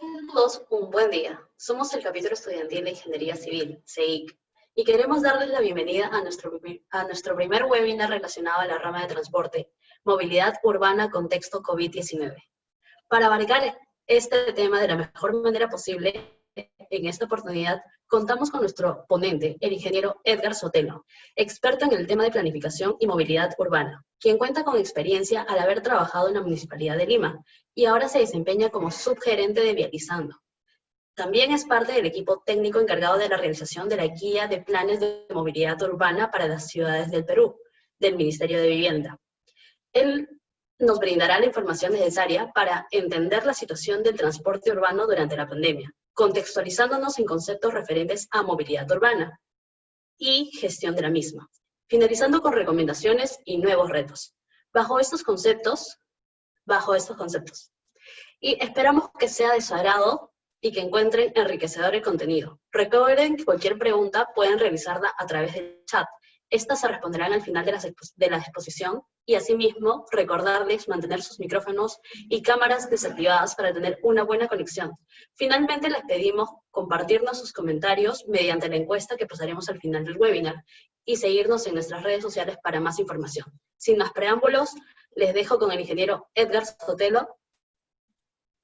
Tengan todos un buen día. Somos el capítulo estudiantil de Ingeniería Civil, CEIC, y queremos darles la bienvenida a nuestro primer webinar relacionado a la rama de transporte, movilidad urbana contexto COVID-19. Para abarcar este tema de la mejor manera posible, en esta oportunidad contamos con nuestro ponente, el ingeniero Edgar Sotelo, experto en el tema de planificación y movilidad urbana, quien cuenta con experiencia al haber trabajado en la Municipalidad de Lima y ahora se desempeña como subgerente de Vializando. También es parte del equipo técnico encargado de la realización de la Guía de Planes de Movilidad Urbana para las Ciudades del Perú, del Ministerio de Vivienda. Él nos brindará la información necesaria para entender la situación del transporte urbano durante la pandemia, contextualizándonos en conceptos referentes a movilidad urbana y gestión de la misma, finalizando con recomendaciones y nuevos retos. Bajo estos conceptos, y esperamos que sea de su agrado y que encuentren enriquecedor el contenido. Recuerden que cualquier pregunta pueden revisarla a través del chat. Estas se responderán al final de la exposición y asimismo recordarles mantener sus micrófonos y cámaras desactivadas para tener una buena conexión. Finalmente les pedimos compartirnos sus comentarios mediante la encuesta que pasaremos al final del webinar y seguirnos en nuestras redes sociales para más información. Sin más preámbulos, les dejo con el ingeniero Edgar Sotelo.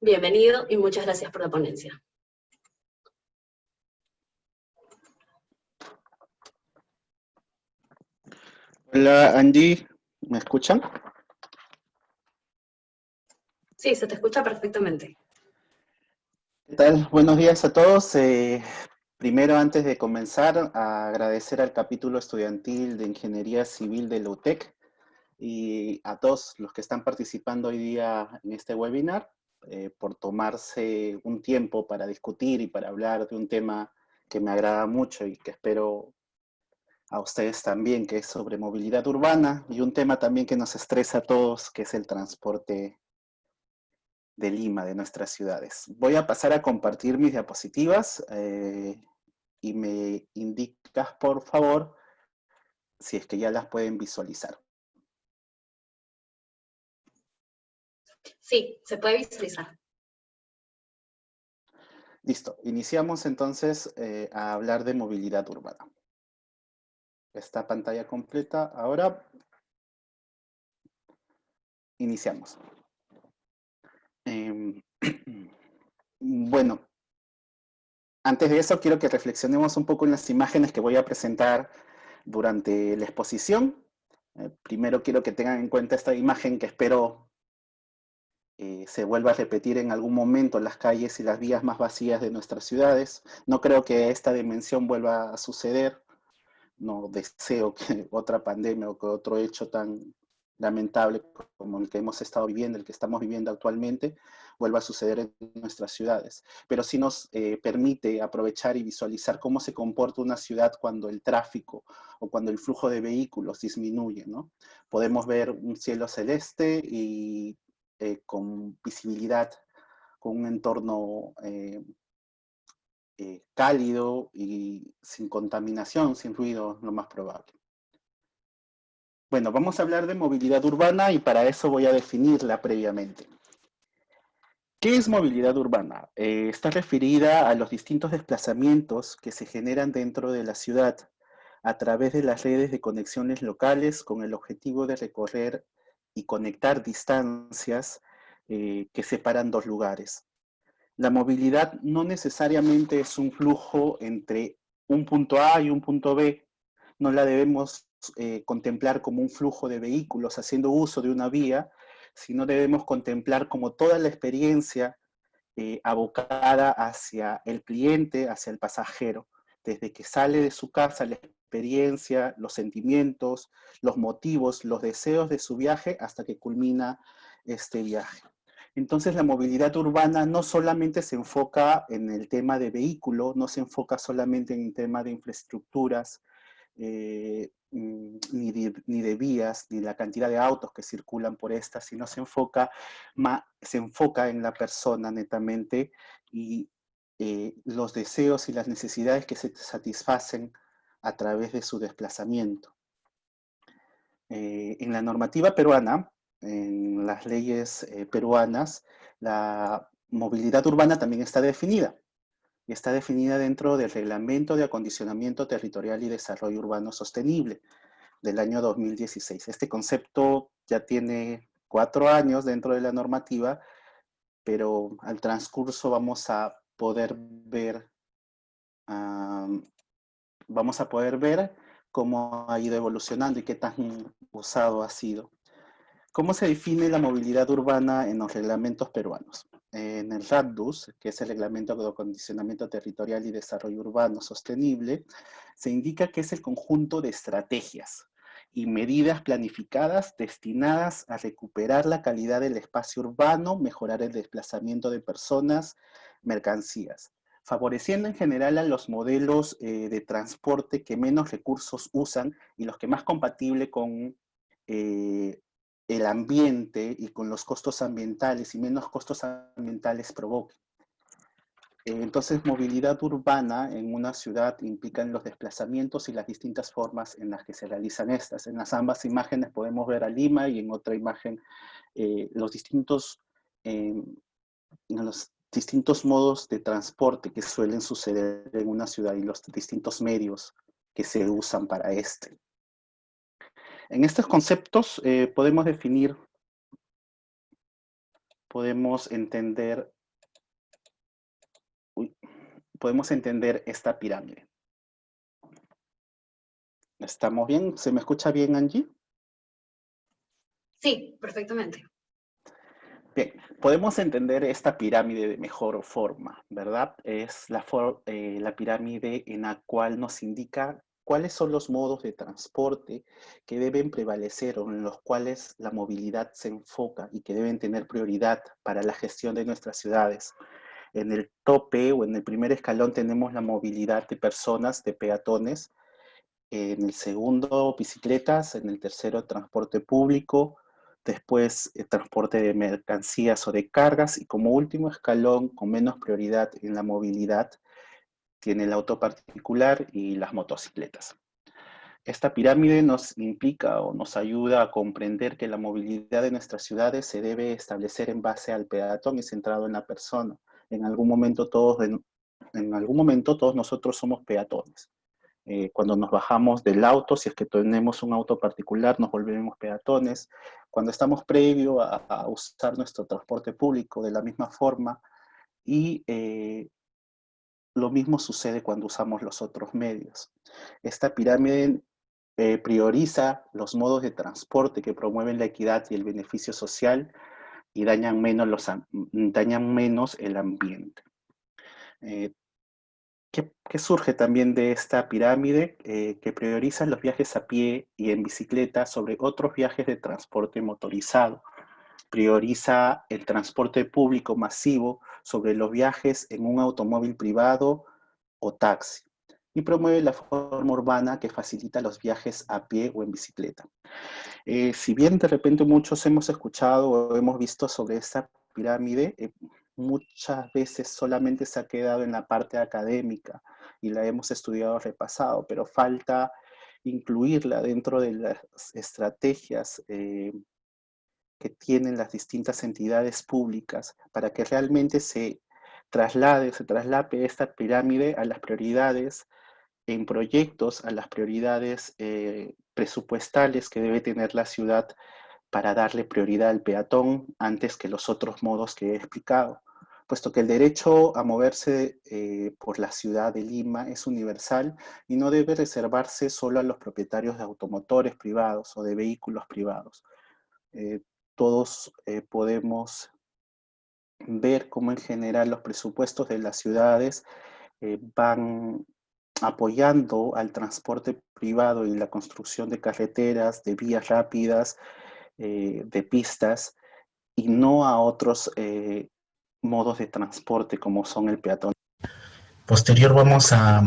Bienvenido y muchas gracias por la ponencia. Hola Angie, ¿me escuchan? Sí, se te escucha perfectamente. ¿Qué tal? Buenos días a todos. Primero, antes de comenzar, agradecer al capítulo estudiantil de Ingeniería Civil de la UTEC y a todos los que están participando hoy día en este webinar por tomarse un tiempo para discutir y para hablar de un tema que me agrada mucho y que espero a ustedes también, que es sobre movilidad urbana, y un tema también que nos estresa a todos, que es el transporte de Lima, de nuestras ciudades. Voy a pasar a compartir mis diapositivas y me indicas, por favor, si es que ya las pueden visualizar. Sí, se puede visualizar. Listo, iniciamos entonces a hablar de movilidad urbana. Esta pantalla completa, ahora iniciamos. Bueno, antes de eso quiero que reflexionemos un poco en las imágenes que voy a presentar durante la exposición. Primero quiero que tengan en cuenta esta imagen que espero se vuelva a repetir en algún momento en las calles y las vías más vacías de nuestras ciudades. No creo que esta dimensión vuelva a suceder. No deseo que otra pandemia o que otro hecho tan lamentable como el que hemos estado viviendo, el que estamos viviendo actualmente, vuelva a suceder en nuestras ciudades. Pero sí nos permite aprovechar y visualizar cómo se comporta una ciudad cuando el tráfico o cuando el flujo de vehículos disminuye, ¿no? Podemos ver un cielo celeste y con visibilidad, con un entorno cálido y sin contaminación, sin ruido, lo más probable. Bueno, vamos a hablar de movilidad urbana y para eso voy a definirla previamente. ¿Qué es movilidad urbana? Está referida a los distintos desplazamientos que se generan dentro de la ciudad a través de las redes de conexiones locales con el objetivo de recorrer y conectar distancias que separan dos lugares. La movilidad no necesariamente es un flujo entre un punto A y un punto B. No la debemos contemplar como un flujo de vehículos haciendo uso de una vía, sino debemos contemplar como toda la experiencia abocada hacia el cliente, hacia el pasajero, desde que sale de su casa, la experiencia, los sentimientos, los motivos, los deseos de su viaje hasta que culmina este viaje. Entonces la movilidad urbana no solamente se enfoca en el tema de vehículo, no se enfoca solamente en el tema de infraestructuras, ni de vías, ni la cantidad de autos que circulan por estas, sino se enfoca en la persona netamente y los deseos y las necesidades que se satisfacen a través de su desplazamiento. En la normativa peruana, en las leyes peruanas, la movilidad urbana también está definida. Y está definida dentro del Reglamento de Acondicionamiento Territorial y Desarrollo Urbano Sostenible del año 2016. Este concepto ya tiene 4 años dentro de la normativa, pero al transcurso vamos a poder ver cómo ha ido evolucionando y qué tan usado ha sido. ¿Cómo se define la movilidad urbana en los reglamentos peruanos? En el RADDUS, que es el Reglamento de Acondicionamiento Territorial y Desarrollo Urbano Sostenible, se indica que es el conjunto de estrategias y medidas planificadas destinadas a recuperar la calidad del espacio urbano, mejorar el desplazamiento de personas, mercancías, favoreciendo en general a los modelos de transporte que menos recursos usan y los que más compatible con el ambiente y con los costos ambientales y menos costos ambientales provoquen. Entonces, movilidad urbana en una ciudad implica los desplazamientos y las distintas formas en las que se realizan estas. En las ambas imágenes podemos ver a Lima y en otra imagen los distintos modos de transporte que suelen suceder en una ciudad y los distintos medios que se usan para este. En estos conceptos podemos definir, podemos entender esta pirámide. ¿Estamos bien? ¿Se me escucha bien, Angie? Sí, perfectamente. Bien, podemos entender esta pirámide de mejor forma, ¿verdad? Es la pirámide en la cual nos indica cuáles son los modos de transporte que deben prevalecer o en los cuales la movilidad se enfoca y que deben tener prioridad para la gestión de nuestras ciudades. En el tope o en el primer escalón tenemos la movilidad de personas, de peatones. En el segundo, bicicletas. En el tercero, transporte público. Después, transporte de mercancías o de cargas. Y como último escalón, con menos prioridad en la movilidad, tiene el auto particular y las motocicletas. Esta pirámide nos implica o nos ayuda a comprender que la movilidad de nuestras ciudades se debe establecer en base al peatón y centrado en la persona. En algún momento todos nosotros somos peatones. Cuando nos bajamos del auto, si es que tenemos un auto particular, nos volvemos peatones. Cuando estamos previo a usar nuestro transporte público de la misma forma, y lo mismo sucede cuando usamos los otros medios. Esta pirámide prioriza los modos de transporte que promueven la equidad y el beneficio social y dañan menos el ambiente. ¿Qué surge también de esta pirámide? Que prioriza los viajes a pie y en bicicleta sobre otros viajes de transporte motorizado. Prioriza el transporte público masivo sobre los viajes en un automóvil privado o taxi. Y promueve la forma urbana que facilita los viajes a pie o en bicicleta. Si bien de repente muchos hemos escuchado o hemos visto sobre esta pirámide, muchas veces solamente se ha quedado en la parte académica y la hemos estudiado repasado, pero falta incluirla dentro de las estrategias que tienen las distintas entidades públicas para que realmente se traslape esta pirámide a las prioridades en proyectos, a las prioridades presupuestales que debe tener la ciudad para darle prioridad al peatón antes que los otros modos que he explicado, puesto que el derecho a moverse por la ciudad de Lima es universal y no debe reservarse solo a los propietarios de automotores privados o de vehículos privados. Todos podemos ver cómo en general los presupuestos de las ciudades van apoyando al transporte privado y la construcción de carreteras, de vías rápidas, de pistas, y no a otros modos de transporte como son el peatón. Posterior vamos a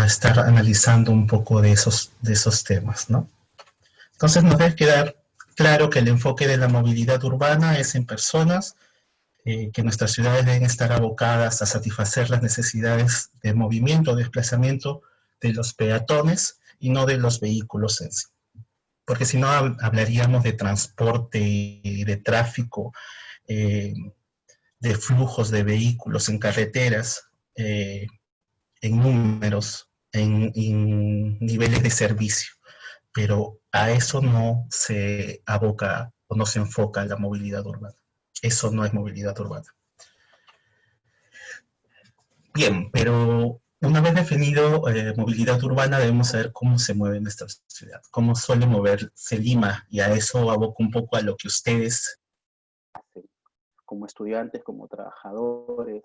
estar analizando un poco de esos temas, ¿no? Entonces nos debe quedar claro que el enfoque de la movilidad urbana es en personas, que nuestras ciudades deben estar abocadas a satisfacer las necesidades de movimiento o desplazamiento de los peatones y no de los vehículos en sí. Porque si no hablaríamos de transporte y de tráfico de flujos de vehículos en carreteras, en números, en niveles de servicio, pero a eso no se aboca o no se enfoca la movilidad urbana. Eso no es movilidad urbana. Bien, pero una vez definido movilidad urbana, debemos saber cómo se mueve nuestra ciudad, cómo suele moverse Lima, y a eso aboco un poco a lo que ustedes hacen como estudiantes, como trabajadores,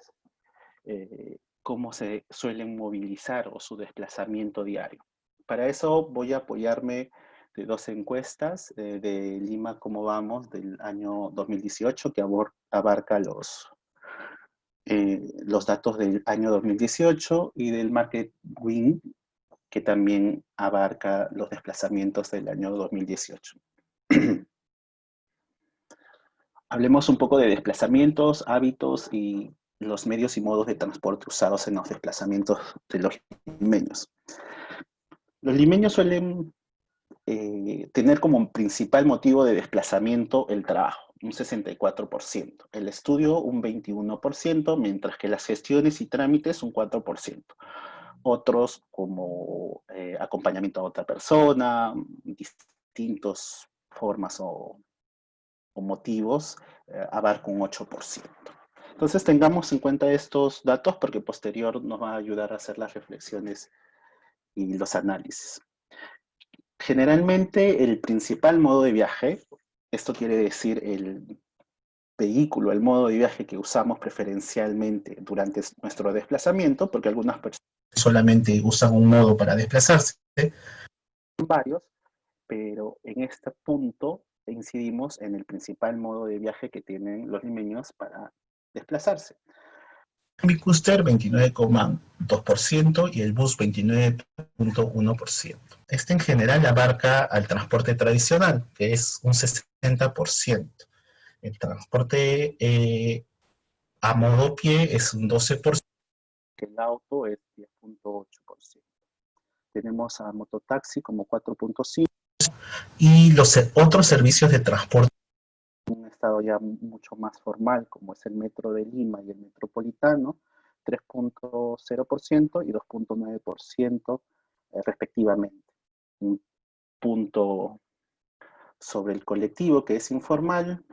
cómo se suelen movilizar o su desplazamiento diario. Para eso voy a apoyarme de dos encuestas de Lima Cómo Vamos del año 2018 que abarca los datos del año 2018 y del MarketWin que también abarca los desplazamientos del año 2018. Hablemos un poco de desplazamientos, hábitos y los medios y modos de transporte usados en los desplazamientos de los limeños. Los limeños suelen tener como principal motivo de desplazamiento el trabajo, un 64%, el estudio un 21%, mientras que las gestiones y trámites un 4%. Otros como acompañamiento a otra persona, distintas formas o motivos, abarca un 8%. Entonces tengamos en cuenta estos datos porque posterior nos va a ayudar a hacer las reflexiones y los análisis. Generalmente el principal modo de viaje, esto quiere decir el vehículo, el modo de viaje que usamos preferencialmente durante nuestro desplazamiento, porque algunas personas solamente usan un modo para desplazarse, varios, pero en este punto incidimos en el principal modo de viaje que tienen los limeños para desplazarse. El Coaster 29,2% y el bus 29,1%. Este en general abarca al transporte tradicional, que es un 60%. El transporte a modo pie es un 12%. El auto es 10,8%. Tenemos a mototaxi como 4,5%. Y los otros servicios de transporte en un estado ya mucho más formal, como es el Metro de Lima y el Metropolitano, 3,0% y 2,9% respectivamente. Un punto sobre el colectivo, que es informal,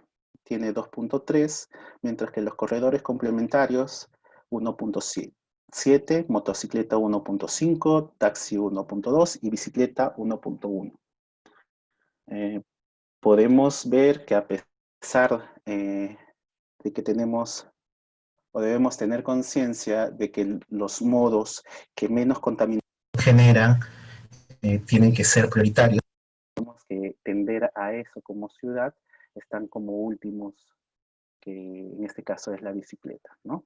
tiene 2,3, mientras que los corredores complementarios 1,7, motocicleta 1,5, taxi 1,2 y bicicleta 1,1. Podemos ver que a pesar de que tenemos o debemos tener conciencia de que los modos que menos contaminación generan tienen que ser prioritarios. Tenemos que tender a eso como ciudad, están como últimos, que en este caso es la bicicleta, ¿no?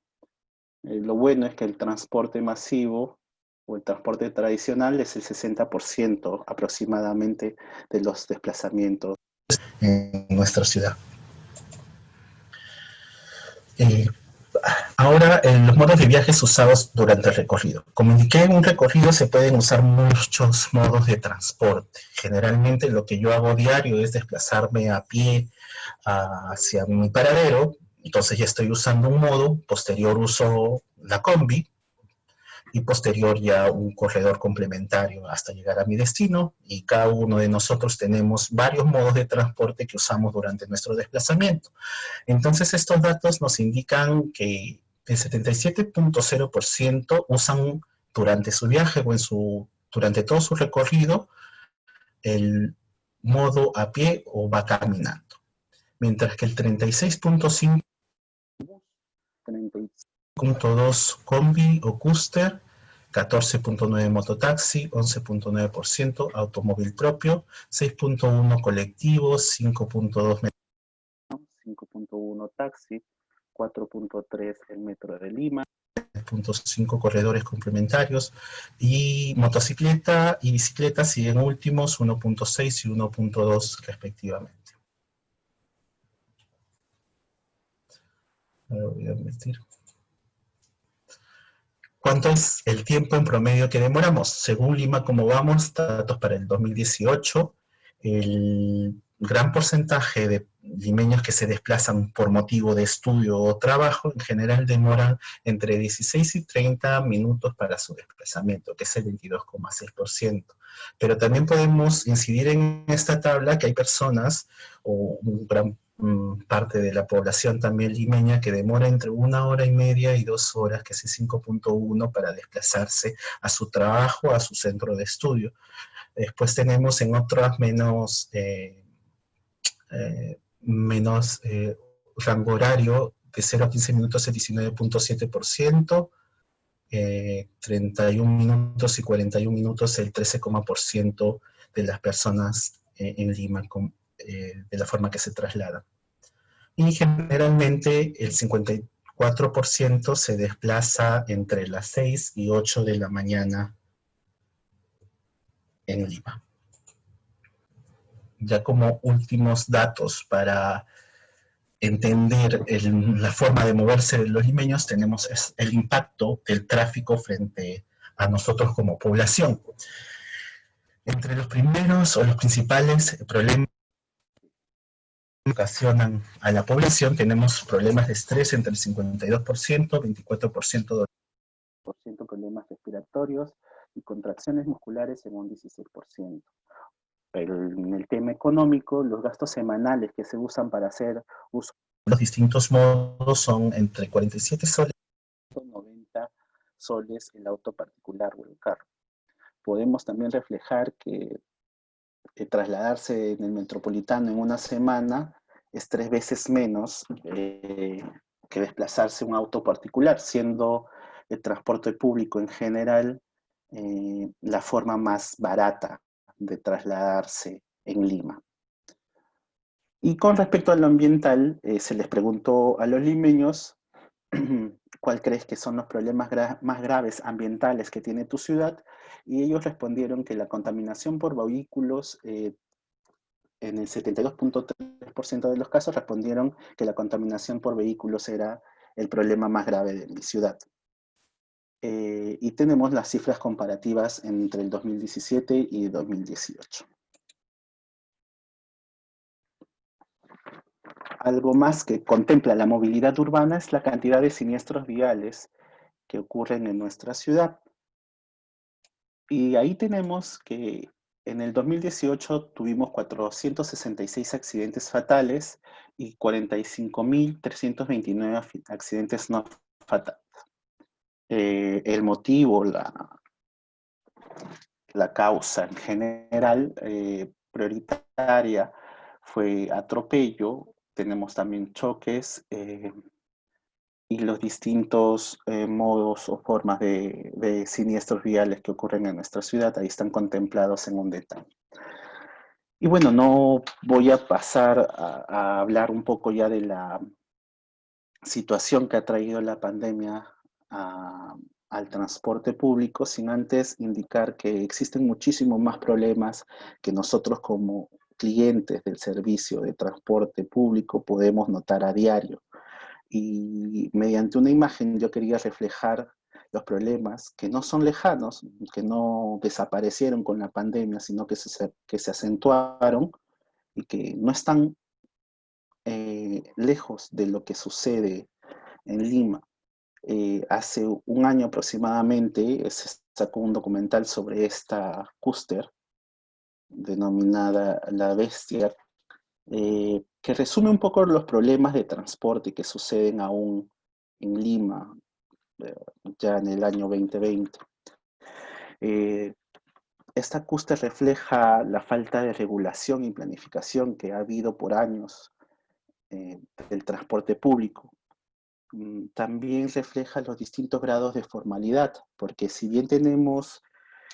Lo bueno es que el transporte masivo o el transporte tradicional es el 60% aproximadamente de los desplazamientos en nuestra ciudad. Ahora, los modos de viajes usados durante el recorrido. Como indiqué, en un recorrido se pueden usar muchos modos de transporte. Generalmente lo que yo hago diario es desplazarme a pie hacia mi paradero, entonces ya estoy usando un modo, posterior uso la combi, y posterior ya un corredor complementario hasta llegar a mi destino, y cada uno de nosotros tenemos varios modos de transporte que usamos durante nuestro desplazamiento. Entonces estos datos nos indican que el 77,0% usan durante su viaje o durante todo su recorrido el modo a pie o va caminando, mientras que el 36,5%, 36,2% combi o coaster, 14,9% mototaxi, 11,9% automóvil propio, 6,1% colectivo, 5,2% metro, 5,1% taxi, 4,3% el metro de Lima, 3,5% corredores complementarios, y motocicleta y bicicleta siguen últimos, 1,6% y 1,2% respectivamente. Ahora voy a meter. ¿Cuánto es el tiempo en promedio que demoramos? Según Lima Cómo Vamos, datos para el 2018, el gran porcentaje limeños que se desplazan por motivo de estudio o trabajo, en general demoran entre 16 y 30 minutos para su desplazamiento, que es el 22,6%. Pero también podemos incidir en esta tabla que hay personas, o un gran parte de la población también limeña, que demora entre 1 hora y media y 2 horas, que es el 5,1, para desplazarse a su trabajo, a su centro de estudio. Después tenemos en otras menos rango horario, de 0 a 15 minutos el 19,7%, 31 minutos y 41 minutos el 13,% de las personas en Lima de la forma que se trasladan. Y generalmente el 54% se desplaza entre las 6 y 8 de la mañana en Lima. Ya como últimos datos para entender la forma de moverse de los limeños, tenemos el impacto del tráfico frente a nosotros como población. Entre los primeros o los principales problemas que ocasionan a la población, tenemos problemas de estrés entre el 52%, 24% problemas respiratorios y contracciones musculares en un 16%. Pero en el tema económico, los gastos semanales que se usan para hacer uso de los distintos modos son entre 47 soles y 90 soles el auto particular o el carro. Podemos también reflejar que trasladarse en el metropolitano en una semana es 3 veces menos que desplazarse en un auto particular, siendo el transporte público en general la forma más barata de trasladarse en Lima. Y con respecto a lo ambiental, se les preguntó a los limeños cuál crees que son los problemas más graves ambientales que tiene tu ciudad, y ellos respondieron que la contaminación por vehículos, en el 72,3% de los casos respondieron que la contaminación por vehículos era el problema más grave de mi ciudad. Y tenemos las cifras comparativas entre el 2017 y 2018. Algo más que contempla la movilidad urbana es la cantidad de siniestros viales que ocurren en nuestra ciudad. Y ahí tenemos que en el 2018 tuvimos 466 accidentes fatales y 45.329 accidentes no fatales. El motivo, la causa en general prioritaria fue atropello. Tenemos también choques y los distintos modos o formas de siniestros viales que ocurren en nuestra ciudad, ahí están contemplados en un detalle. Y bueno, no voy a pasar a hablar un poco ya de la situación que ha traído la pandemia al transporte público, sin antes indicar que existen muchísimos más problemas que nosotros como clientes del servicio de transporte público podemos notar a diario. Y mediante una imagen yo quería reflejar los problemas que no son lejanos, que no desaparecieron con la pandemia, sino que se acentuaron y que no están lejos de lo que sucede en Lima. Hace un año aproximadamente se sacó un documental sobre esta cúster, denominada La Bestia, que resume un poco los problemas de transporte que suceden aún en Lima, ya en el año 2020. Esta cúster refleja la falta de regulación y planificación que ha habido por años del transporte público. También refleja los distintos grados de formalidad, porque si bien tenemos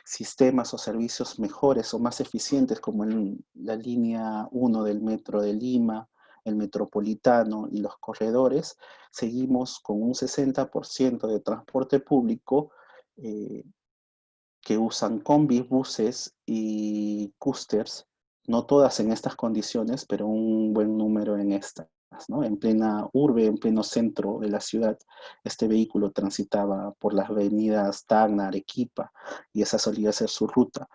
sistemas o servicios mejores o más eficientes como en la línea 1 del metro de Lima, el metropolitano y los corredores, seguimos con un 60% de transporte público que usan combis, buses y cústers, no todas en estas condiciones, pero un buen número en estas, ¿no? En plena urbe, en pleno centro de la ciudad, este vehículo transitaba por las avenidas Tacna, Arequipa, y esa solía ser su ruta.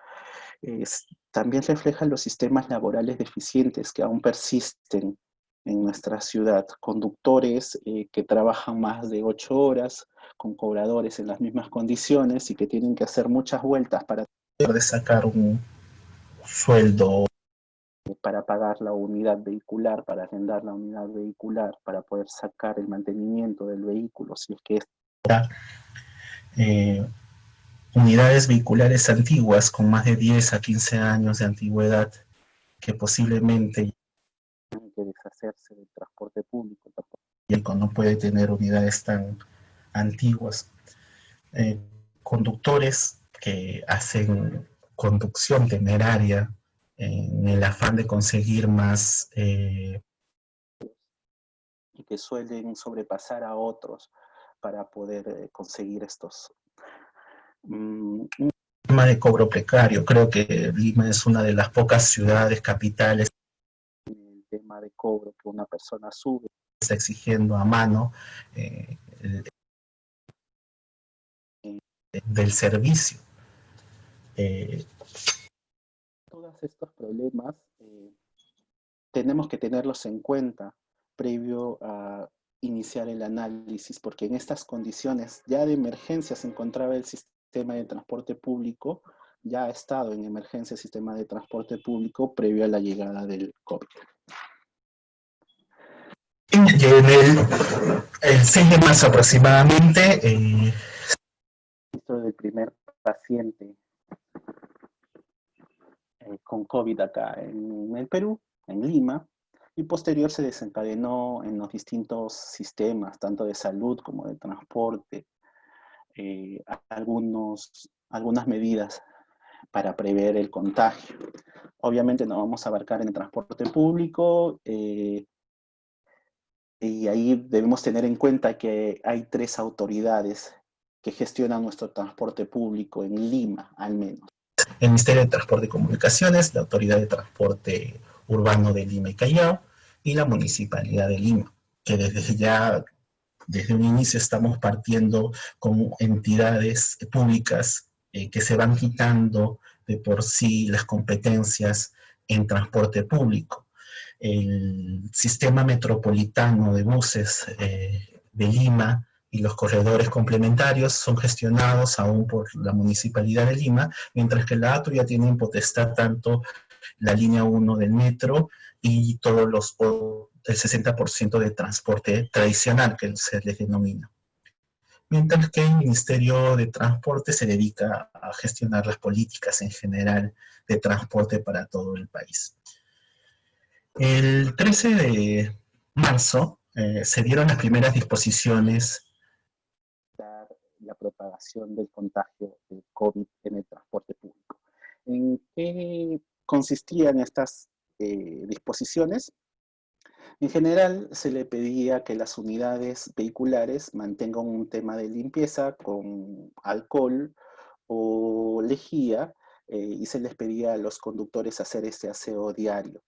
También refleja los sistemas laborales deficientes que aún persisten en nuestra ciudad. Conductores que trabajan más de 8 horas, con cobradores en las mismas condiciones y que tienen que hacer muchas vueltas para poder sacar un sueldo, para pagar la unidad vehicular, para arrendar la unidad vehicular, para poder sacar el mantenimiento del vehículo, si es que es unidades vehiculares antiguas con más de 10 a 15 años de antigüedad que posiblemente tienen que deshacerse del transporte público. Y no puede tener unidades tan antiguas. Conductores que hacen conducción temeraria en el afán de conseguir más y que suelen sobrepasar a otros para poder conseguir estos. Un tema de cobro precario. Creo que Lima es una de las pocas ciudades capitales. El tema de cobro que una persona sube, está exigiendo a mano del servicio. Todos estos problemas tenemos que tenerlos en cuenta previo a iniciar el análisis, porque en estas condiciones ya de emergencia se encontraba el sistema de transporte público, ya ha estado en emergencia el sistema de transporte público previo a la llegada del COVID. El 6 de marzo aproximadamente, del primer paciente con COVID acá en el Perú, en Lima, y posterior se desencadenó en los distintos sistemas, tanto de salud como de transporte, algunas medidas para prever el contagio. Obviamente no vamos a abarcar en el transporte público, y ahí debemos tener en cuenta que hay 3 autoridades que gestionan nuestro transporte público en Lima, al menos. El Ministerio de Transporte y Comunicaciones, la Autoridad de Transporte Urbano de Lima y Callao, y la Municipalidad de Lima, que desde un inicio estamos partiendo con entidades públicas que se van quitando de por sí las competencias en transporte público. El sistema metropolitano de buses de Lima y los corredores complementarios son gestionados aún por la Municipalidad de Lima, mientras que la ATU ya tiene en potestad tanto la línea 1 del metro y todos el 60% de transporte tradicional que se les denomina. Mientras que el Ministerio de Transporte se dedica a gestionar las políticas en general de transporte para todo el país. El 13 de marzo se dieron las primeras disposiciones para la propagación del contagio de COVID en el transporte público. ¿En qué consistían estas disposiciones? En general, se le pedía que las unidades vehiculares mantengan un tema de limpieza con alcohol o lejía, y se les pedía a los conductores hacer este aseo diario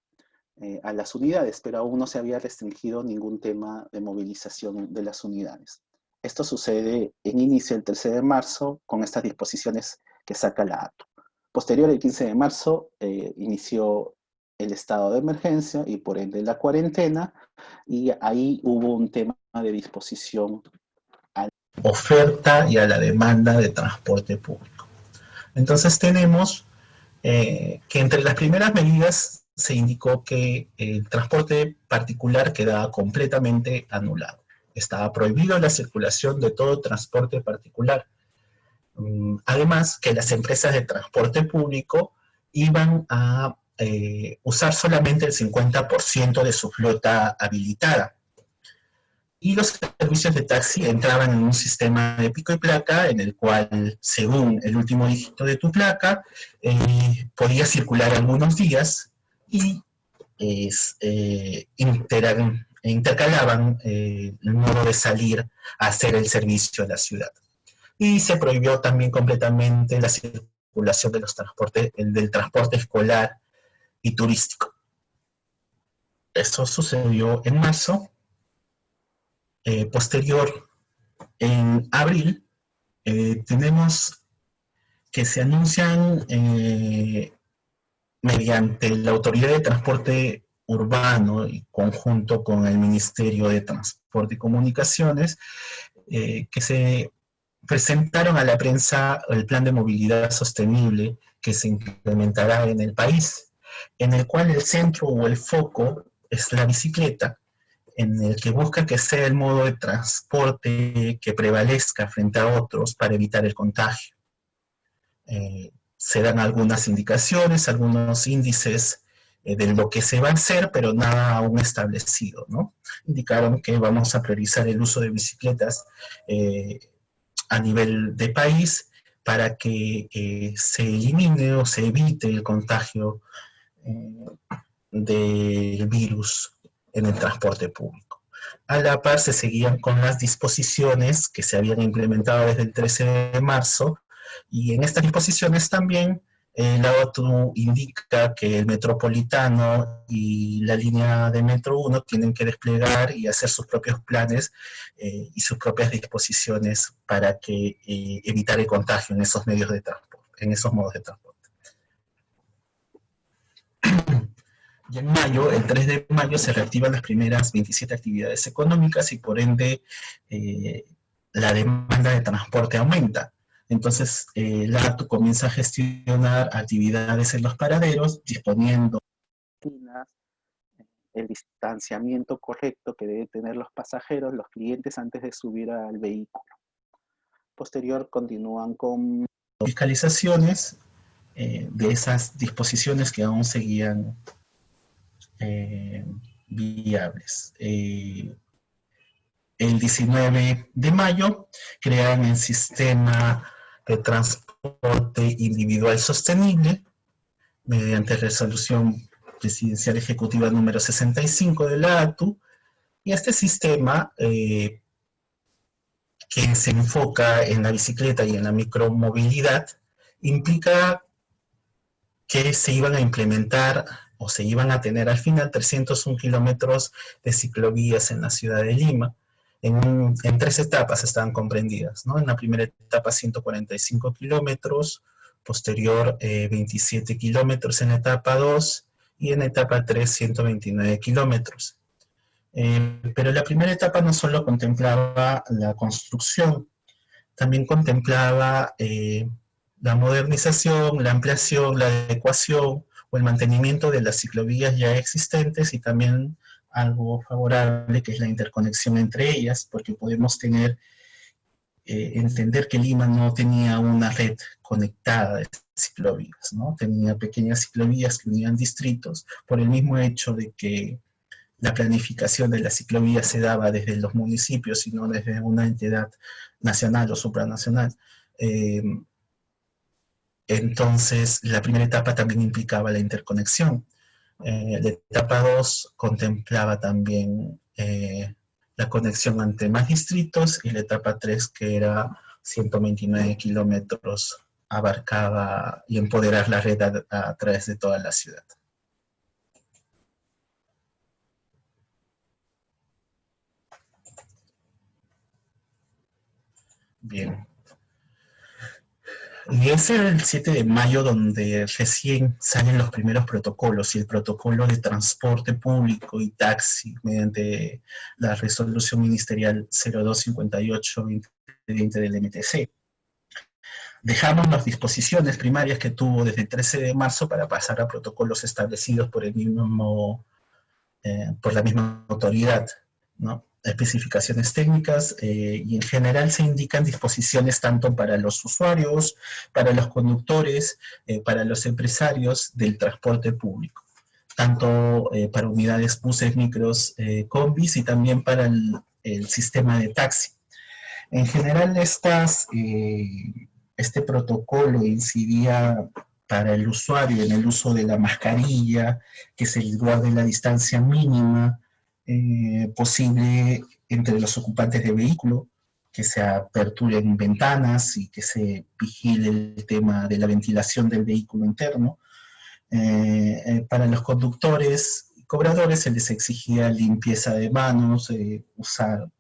a las unidades, pero aún no se había restringido ningún tema de movilización de las unidades. Esto sucede en inicio el 13 de marzo con estas disposiciones que saca la ATU. Posterior, el 15 de marzo, inició el estado de emergencia y por ende la cuarentena, y ahí hubo un tema de disposición a la oferta y a la demanda de transporte público. Entonces tenemos que entre las primeras medidas se indicó que el transporte particular quedaba completamente anulado. Estaba prohibido la circulación de todo transporte particular. Además, que las empresas de transporte público iban a usar solamente el 50% de su flota habilitada. Y los servicios de taxi entraban en un sistema de pico y placa en el cual, según el último dígito de tu placa, podías circular algunos días y intercalaban el modo de salir a hacer el servicio a la ciudad. Y se prohibió también completamente la circulación de del transporte escolar y turístico. Esto sucedió en marzo. Posterior, en abril, tenemos que se anuncian mediante la Autoridad de Transporte urbano y conjunto con el Ministerio de Transporte y Comunicaciones, que se presentaron a la prensa el plan de movilidad sostenible que se implementará en el país, en el cual el centro o el foco es la bicicleta, en el que busca que sea el modo de transporte que prevalezca frente a otros para evitar el contagio. Se dan algunas indicaciones, algunos índices de lo que se va a hacer, pero nada aún establecido, ¿no? Indicaron que vamos a priorizar el uso de bicicletas a nivel de país para que se elimine o se evite el contagio del virus en el transporte público. A la par se seguían con las disposiciones que se habían implementado desde el 13 de marzo, y en estas disposiciones también la OTU indica que el Metropolitano y la línea de Metro 1 tienen que desplegar y hacer sus propios planes y sus propias disposiciones para que evitar el contagio en esos medios de transporte, en esos modos de transporte. Y en mayo, el 3 de mayo, se reactivan las primeras 27 actividades económicas y por ende la demanda de transporte aumenta. Entonces, la ATU comienza a gestionar actividades en los paraderos, disponiendo el distanciamiento correcto que deben tener los pasajeros, los clientes, antes de subir al vehículo. Posterior, continúan con fiscalizaciones de esas disposiciones que aún seguían viables. El 19 de mayo crean el sistema de transporte individual sostenible mediante resolución presidencial ejecutiva número 65 de la ATU, y este sistema que se enfoca en la bicicleta y en la micromovilidad implica que se iban a implementar o se iban a tener al final 301 kilómetros de ciclovías en la ciudad de Lima. En 3 etapas estaban comprendidas, ¿no? En la primera etapa 145 kilómetros, posterior 27 kilómetros en la etapa 2 y en la etapa 3 129 kilómetros. Pero la primera etapa no solo contemplaba la construcción, también contemplaba la modernización, la ampliación, la adecuación o el mantenimiento de las ciclovías ya existentes, y también algo favorable que es la interconexión entre ellas, porque podemos entender que Lima no tenía una red conectada de ciclovías, ¿no? Tenía pequeñas ciclovías que unían distritos por el mismo hecho de que la planificación de la ciclovía se daba desde los municipios y no desde una entidad nacional o supranacional. Entonces, la primera etapa también implicaba la interconexión. La etapa 2 contemplaba también la conexión entre más distritos, y la etapa 3, que era 129 kilómetros, abarcaba y empoderar la red a través de toda la ciudad. Bien. Y es el 7 de mayo donde recién salen los primeros protocolos, y el protocolo de transporte público y taxi mediante la resolución ministerial 0258-2020 del MTC. Dejamos las disposiciones primarias que tuvo desde el 13 de marzo para pasar a protocolos establecidos por la misma autoridad, ¿no? Especificaciones técnicas, y en general se indican disposiciones tanto para los usuarios, para los conductores, para los empresarios del transporte público, tanto para unidades, buses, micros, combis, y también para el sistema de taxi. En general este protocolo incidía para el usuario en el uso de la mascarilla, que se guarde la distancia mínima posible entre los ocupantes de vehículo, que se aperturen ventanas y que se vigile el tema de la ventilación del vehículo interno. Para los conductores y cobradores se les exigía limpieza de manos, usar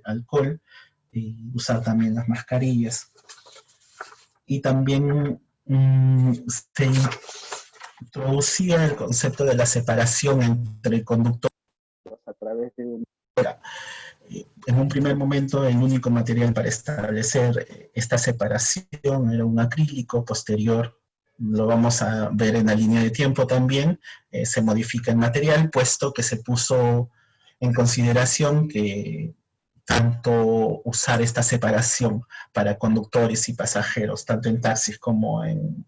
alcohol y usar también las mascarillas. Y también se introducía el concepto de la separación entre conductores a través de una... En un primer momento, el único material para establecer esta separación era un acrílico. Posterior, lo vamos a ver en la línea de tiempo también, se modifica el material, puesto que se puso en consideración que tanto usar esta separación para conductores y pasajeros, tanto en taxis como en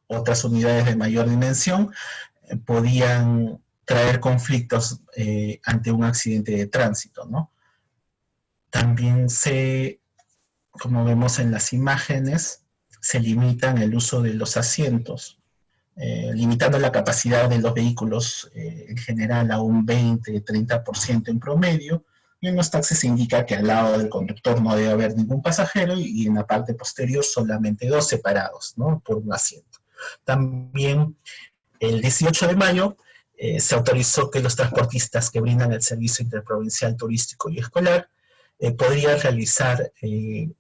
otras unidades de mayor dimensión, podían traer conflictos ante un accidente de tránsito, ¿no? También como vemos en las imágenes, se limitan el uso de los asientos, limitando la capacidad de los vehículos en general a un 20-30% en promedio, y en los taxis se indica que al lado del conductor no debe haber ningún pasajero y en la parte posterior solamente 2 separados, ¿no?, por un asiento. También el 18 de mayo se autorizó que los transportistas que brindan el servicio interprovincial turístico y escolar podrían realizar el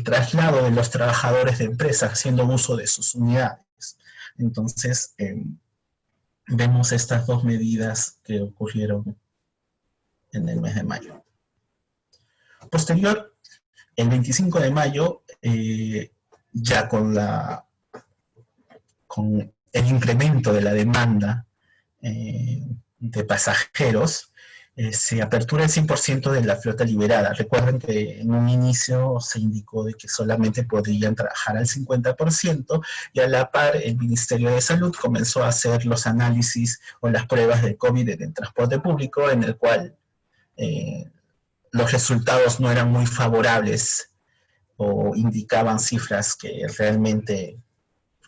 traslado de los trabajadores de empresas haciendo uso de sus unidades. Entonces, vemos estas dos medidas que ocurrieron en el mes de mayo. Posterior, el 25 de mayo, ya con el incremento de la demanda de pasajeros, se apertura el 100% de la flota liberada. Recuerden que en un inicio se indicó de que solamente podrían trabajar al 50%, y a la par el Ministerio de Salud comenzó a hacer los análisis o las pruebas de COVID en el transporte público, en el cual los resultados no eran muy favorables o indicaban cifras que realmente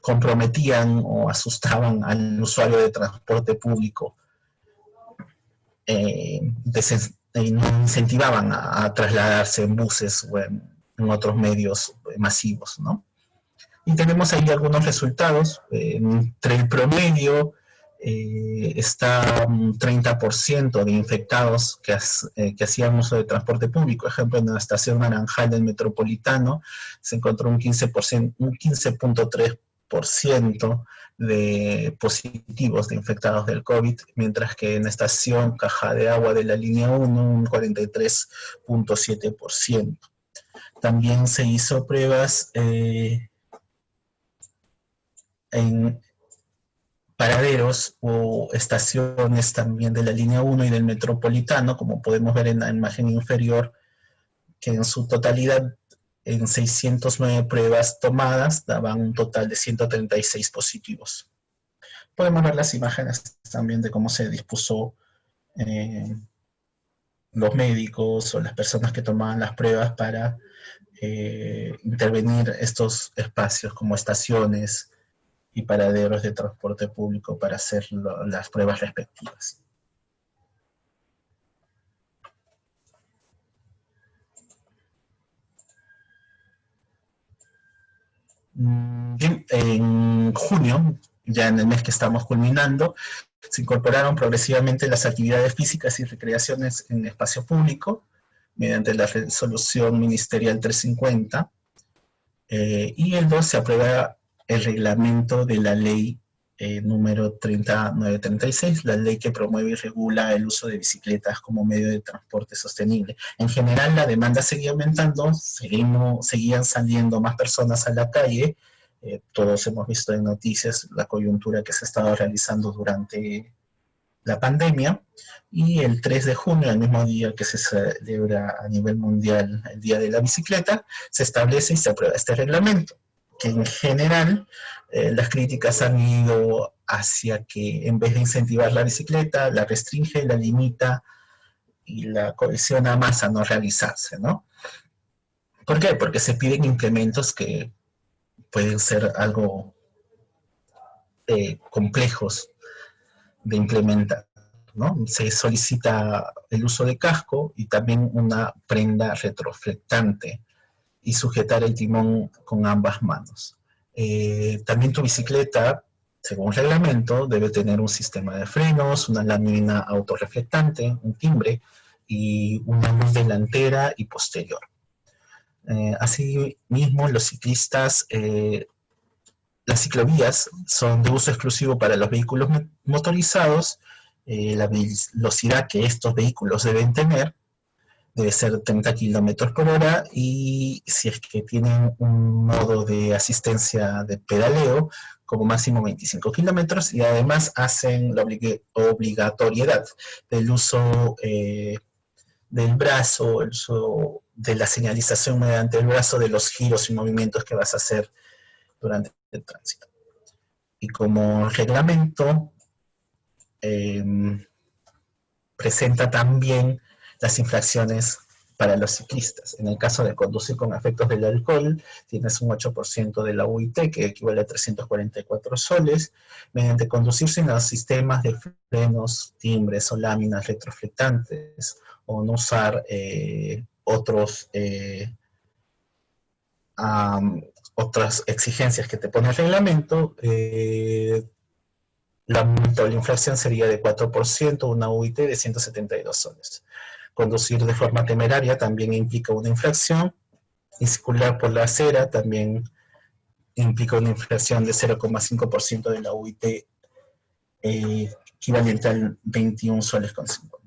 comprometían o asustaban al usuario de transporte público. No incentivaban a trasladarse en buses o en otros medios masivos, ¿no? Y tenemos ahí algunos resultados. Entre el promedio está un 30% de infectados que hacían uso de transporte público. Por ejemplo, en la estación Naranjal del Metropolitano se encontró un 15.3% de positivos, de infectados del COVID, mientras que en la estación Caja de Agua de la línea 1, un 43.7%. También se hizo pruebas en paraderos o estaciones también de la línea 1 y del Metropolitano, como podemos ver en la imagen inferior, que en su totalidad, en 609 pruebas tomadas, daban un total de 136 positivos. Podemos ver las imágenes también de cómo se dispuso los médicos o las personas que tomaban las pruebas para intervenir estos espacios como estaciones y paraderos de transporte público para hacer las pruebas respectivas. Bien, en junio, ya en el mes que estamos culminando, se incorporaron progresivamente las actividades físicas y recreaciones en espacio público mediante la resolución ministerial 350, y el 2 se aprueba el reglamento de la ley número 3936, la ley que promueve y regula el uso de bicicletas como medio de transporte sostenible. En general, la demanda seguía aumentando, seguían saliendo más personas a la calle. Todos hemos visto en noticias la coyuntura que se ha estado realizando durante la pandemia, y el 3 de junio, el mismo día que se celebra a nivel mundial el Día de la Bicicleta, se establece y se aprueba este reglamento, que en general las críticas han ido hacia que en vez de incentivar la bicicleta, la restringe, la limita y la cohesiona más a no realizarse, ¿no? ¿Por qué? Porque se piden implementos que pueden ser algo complejos de implementar, ¿no? Se solicita el uso de casco y también una prenda retroflectante y sujetar el timón con ambas manos. También tu bicicleta, según reglamento, debe tener un sistema de frenos, una lámina autorreflectante, un timbre y una luz delantera y posterior. Asimismo, los ciclistas, Las ciclovías son de uso exclusivo para los vehículos motorizados. La velocidad que estos vehículos deben tener debe ser 30 kilómetros por hora, y si es que tienen un modo de asistencia de pedaleo, como máximo 25 kilómetros, y además hacen la obligatoriedad del uso del brazo, el uso de la señalización mediante el brazo de los giros y movimientos que vas a hacer durante el tránsito. Y como reglamento, presenta también las infracciones para los ciclistas. En el caso de conducir con efectos del alcohol, tienes un 8% de la UIT, que equivale a 344 soles, mediante conducir sin los sistemas de frenos, timbres o láminas retroflectantes, o no usar otras exigencias que te pone el reglamento. La multa o la infracción sería de 4%, una UIT de 172 soles. Conducir de forma temeraria también implica una infracción, y circular por la acera también implica una infracción de 0,5% de la UIT, equivalente al 21 soles con 50.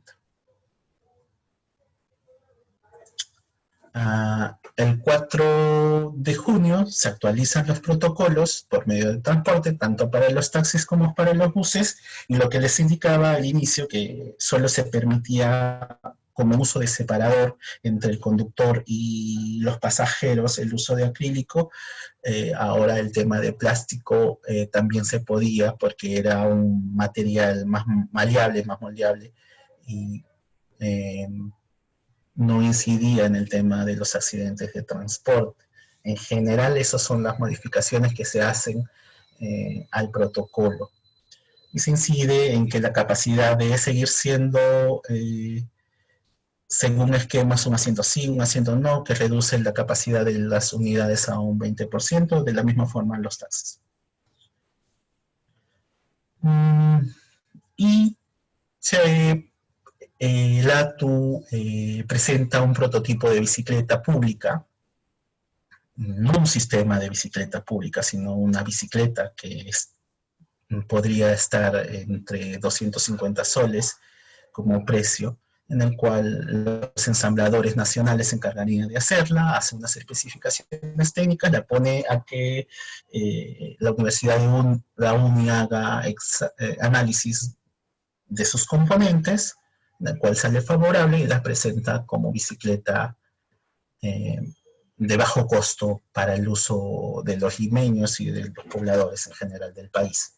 El 4 de junio se actualizan los protocolos por medio del transporte, tanto para los taxis como para los buses, y lo que les indicaba al inicio, que solo se permitía como uso de separador entre el conductor y los pasajeros el uso de acrílico. Ahora el tema de plástico también se podía, porque era un material más maleable, más moldeable, y no incidía en el tema de los accidentes de transporte. En general, esas son las modificaciones que se hacen al protocolo. Y se incide en que la capacidad debe seguir siendo, según esquemas, un asiento sí, un asiento no, que reduce la capacidad de las unidades a un 20%, de la misma forma en los taxis. Y el ATU presenta un prototipo de bicicleta pública, no un sistema de bicicleta pública, sino una bicicleta que podría estar entre 250 soles como precio, en el cual los ensambladores nacionales se encargarían de hacerla, hacen unas especificaciones técnicas, la pone a que la Universidad de la UNI haga análisis de sus componentes, en el cual sale favorable y la presenta como bicicleta de bajo costo para el uso de los limeños y de los pobladores en general del país.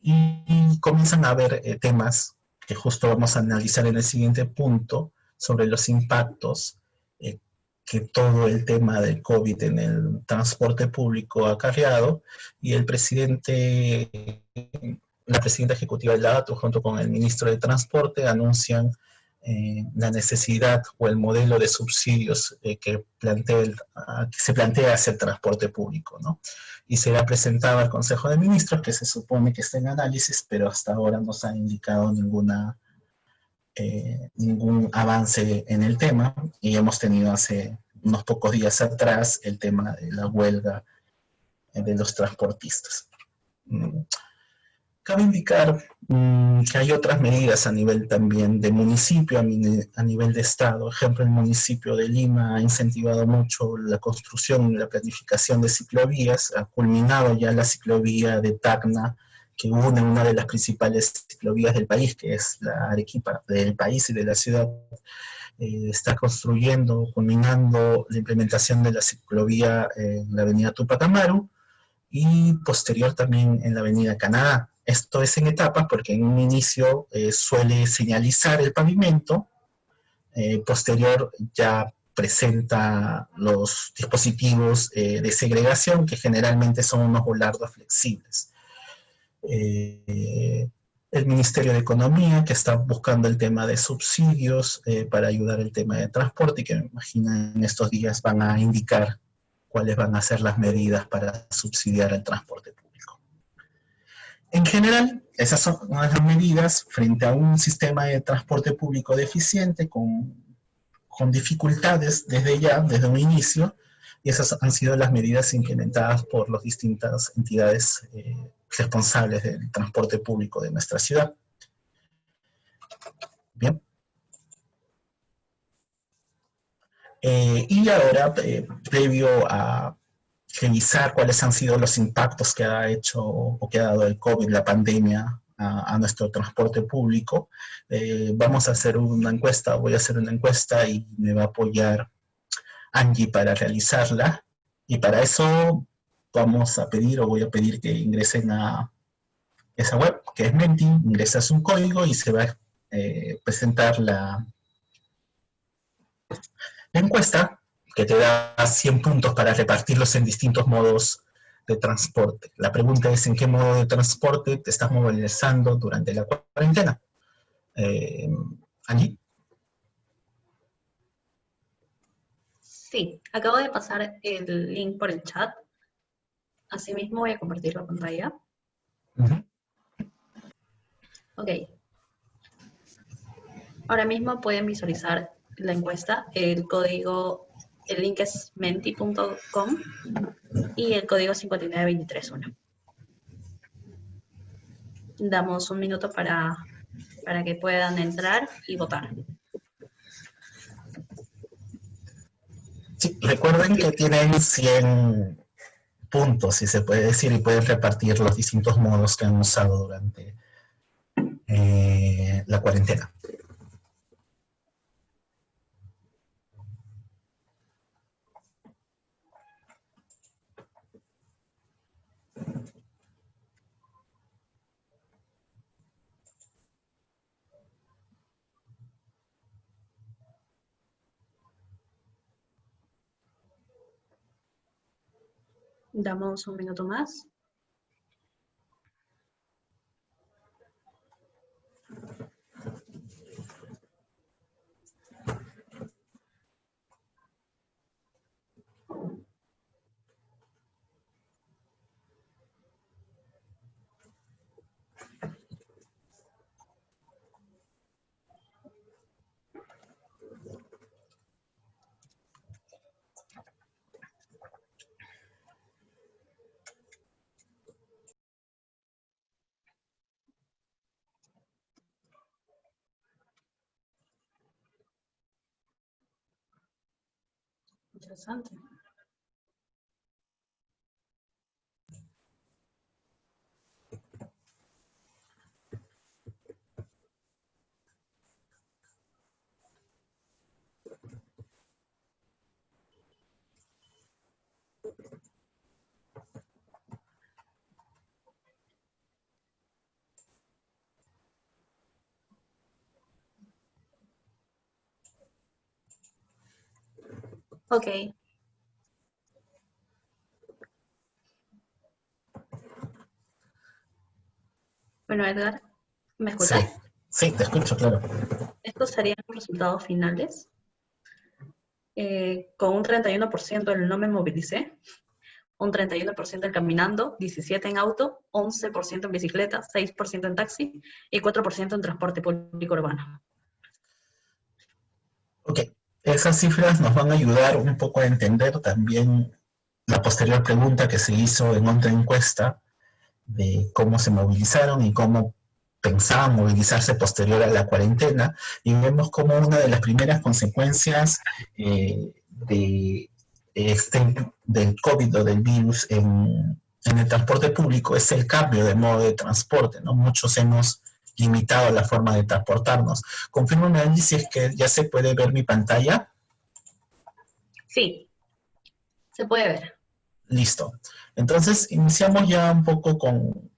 Y comienzan a haber temas que justo vamos a analizar en el siguiente punto, sobre los impactos que todo el tema del COVID en el transporte público ha acarreado, y el presidente, la presidenta ejecutiva del ATU, junto con el ministro de Transporte, anuncian la necesidad o el modelo de subsidios que se plantea hacia el transporte público, ¿no? Y será presentado al Consejo de Ministros, que se supone que está en análisis, pero hasta ahora no se ha indicado ningún avance en el tema, y hemos tenido hace unos pocos días atrás el tema de la huelga de los transportistas. Cabe indicar que hay otras medidas a nivel también de municipio, a nivel de estado. Por ejemplo, el municipio de Lima ha incentivado mucho la construcción y la planificación de ciclovías. Ha culminado ya la ciclovía de Tacna, que une una de las principales ciclovías del país, que es la Arequipa, del país y de la ciudad. Está construyendo, culminando la implementación de la ciclovía en la avenida Tupac Amaru, y posterior también en la avenida Canadá. Esto es en etapas, porque en un inicio suele señalizar el pavimento, posterior ya presenta los dispositivos de segregación, que generalmente son unos volardos flexibles. El Ministerio de Economía, que está buscando el tema de subsidios para ayudar el tema de transporte, y que me imagino en estos días van a indicar cuáles van a ser las medidas para subsidiar el transporte público. En general, esas son las medidas frente a un sistema de transporte público deficiente, con dificultades desde un inicio, y esas han sido las medidas implementadas por las distintas entidades responsables del transporte público de nuestra ciudad. Bien. Y ahora, previo a revisar cuáles han sido los impactos que ha hecho o que ha dado el COVID, la pandemia, a nuestro transporte público, vamos a hacer una encuesta, voy a hacer una encuesta y me va a apoyar Angie para realizarla. Y para eso vamos a pedir, o voy a pedir que ingresen a esa web, que es Menti, ingresas un código y se va a presentar la encuesta, que te da 100 puntos para repartirlos en distintos modos de transporte. La pregunta es: ¿en qué modo de transporte te estás movilizando durante la cuarentena? Angie. Sí, acabo de pasar el link por el chat. Asimismo voy a compartir la pantalla. Ok. Ahora mismo pueden visualizar la encuesta. El link es menti.com y el código 59231. Damos un minuto para que puedan entrar y votar. Sí, recuerden que tienen 100 puntos, si se puede decir, y pueden repartir los distintos modos que han usado durante la cuarentena. Damos un minuto más. Interesante. Ok. Bueno, Edgar, ¿me escuchas? Sí, sí, te escucho, claro. Estos serían los resultados finales. Con un 31% el no me movilicé, un 31% en caminando, 17% en auto, 11% en bicicleta, 6% en taxi y 4% en transporte público urbano. Ok, esas cifras nos van a ayudar un poco a entender también la posterior pregunta que se hizo en otra encuesta de cómo se movilizaron y cómo pensaban movilizarse posterior a la cuarentena, y vemos como una de las primeras consecuencias del COVID o del virus en el transporte público es el cambio de modo de transporte, ¿no? Muchos hemos limitado la forma de transportarnos. Confírmame, Angie, si es que ya se puede ver mi pantalla. Sí, se puede ver. Listo. Entonces, iniciamos ya un poco con...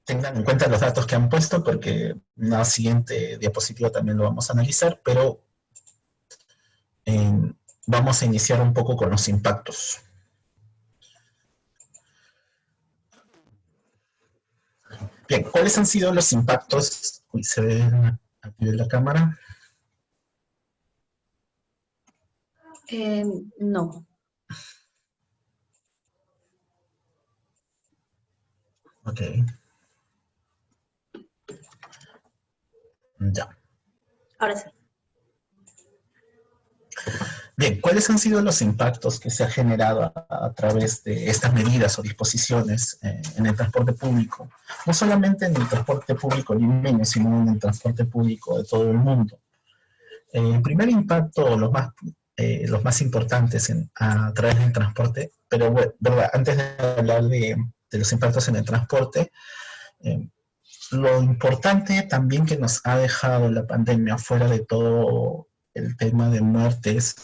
Tengan en cuenta los datos que han puesto, porque en la siguiente diapositiva también lo vamos a analizar, pero vamos a iniciar un poco con los impactos. Bien, ¿cuáles han sido los impactos? Uy, ¿se ve aquí en la cámara? No. Ok. Ya. Ahora sí. Bien, ¿cuáles han sido los impactos que se ha generado a través de estas medidas o disposiciones en el transporte público? No solamente en el transporte público limeño, sino en el transporte público de todo el mundo. El primer impacto, los más importantes a través del transporte, pero bueno, ¿verdad? Antes de hablar de los impactos en el transporte, lo importante también que nos ha dejado la pandemia, fuera de todo el tema de muertes,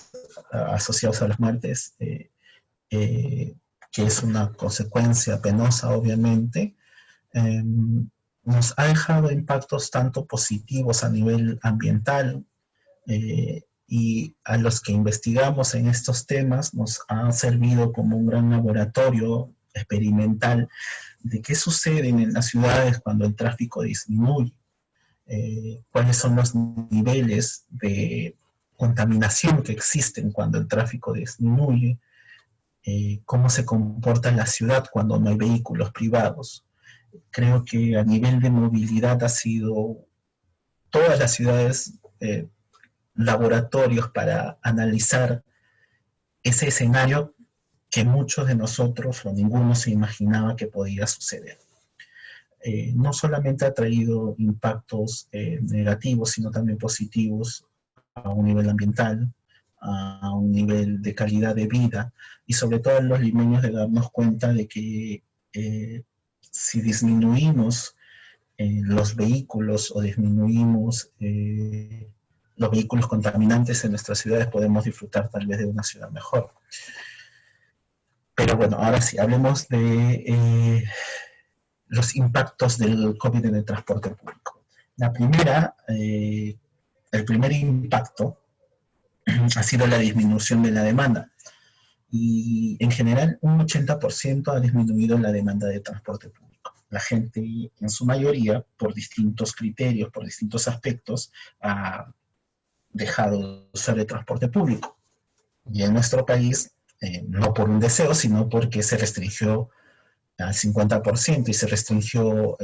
asociados a las muertes, que es una consecuencia penosa, obviamente, nos ha dejado impactos tanto positivos a nivel ambiental, y a los que investigamos en estos temas nos ha servido como un gran laboratorio experimental de qué sucede en las ciudades cuando el tráfico disminuye, cuáles son los niveles de contaminación que existen cuando el tráfico disminuye, cómo se comporta la ciudad cuando no hay vehículos privados. Creo que a nivel de movilidad ha sido todas las ciudades laboratorios para analizar ese escenario que muchos de nosotros o ninguno se imaginaba que podía suceder. No solamente ha traído impactos negativos, sino también positivos a un nivel ambiental, a un nivel de calidad de vida, y sobre todo en los limeños de darnos cuenta de que si disminuimos los vehículos o disminuimos los vehículos contaminantes en nuestras ciudades, podemos disfrutar tal vez de una ciudad mejor. Pero bueno, ahora sí, hablemos de los impactos del COVID en el transporte público. La primera, el primer impacto ha sido la disminución de la demanda. Y en general, un 80% ha disminuido la demanda de transporte público. La gente, en su mayoría, por distintos criterios, por distintos aspectos, ha dejado de usar el transporte público. Y en nuestro país, no por un deseo, sino porque se restringió al 50% y se restringió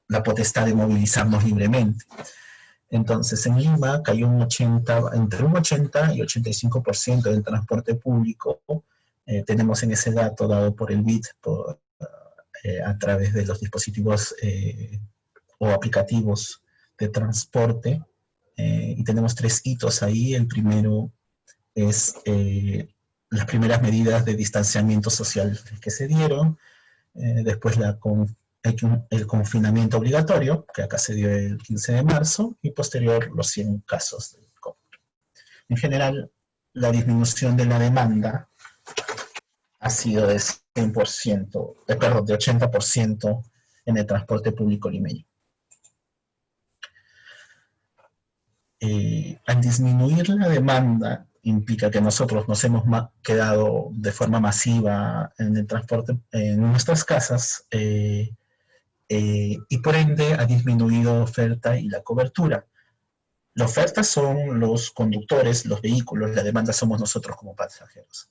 la potestad de movilizarnos libremente. Entonces, en Lima cayó entre un 80 y 85% del transporte público. Tenemos en ese dato dado por el BID a través de los dispositivos o aplicativos de transporte. Y tenemos 3 hitos ahí. El primero es las primeras medidas de distanciamiento social que se dieron, después el confinamiento obligatorio, que acá se dio el 15 de marzo, y posterior los 100 casos del COVID. En general, la disminución de la demanda ha sido de 100%, de 80% en el transporte público limeño. Al disminuir la demanda, implica que nosotros nos hemos quedado de forma masiva en el transporte, en nuestras casas, y por ende ha disminuido la oferta y la cobertura. La oferta son los conductores, los vehículos, la demanda somos nosotros como pasajeros.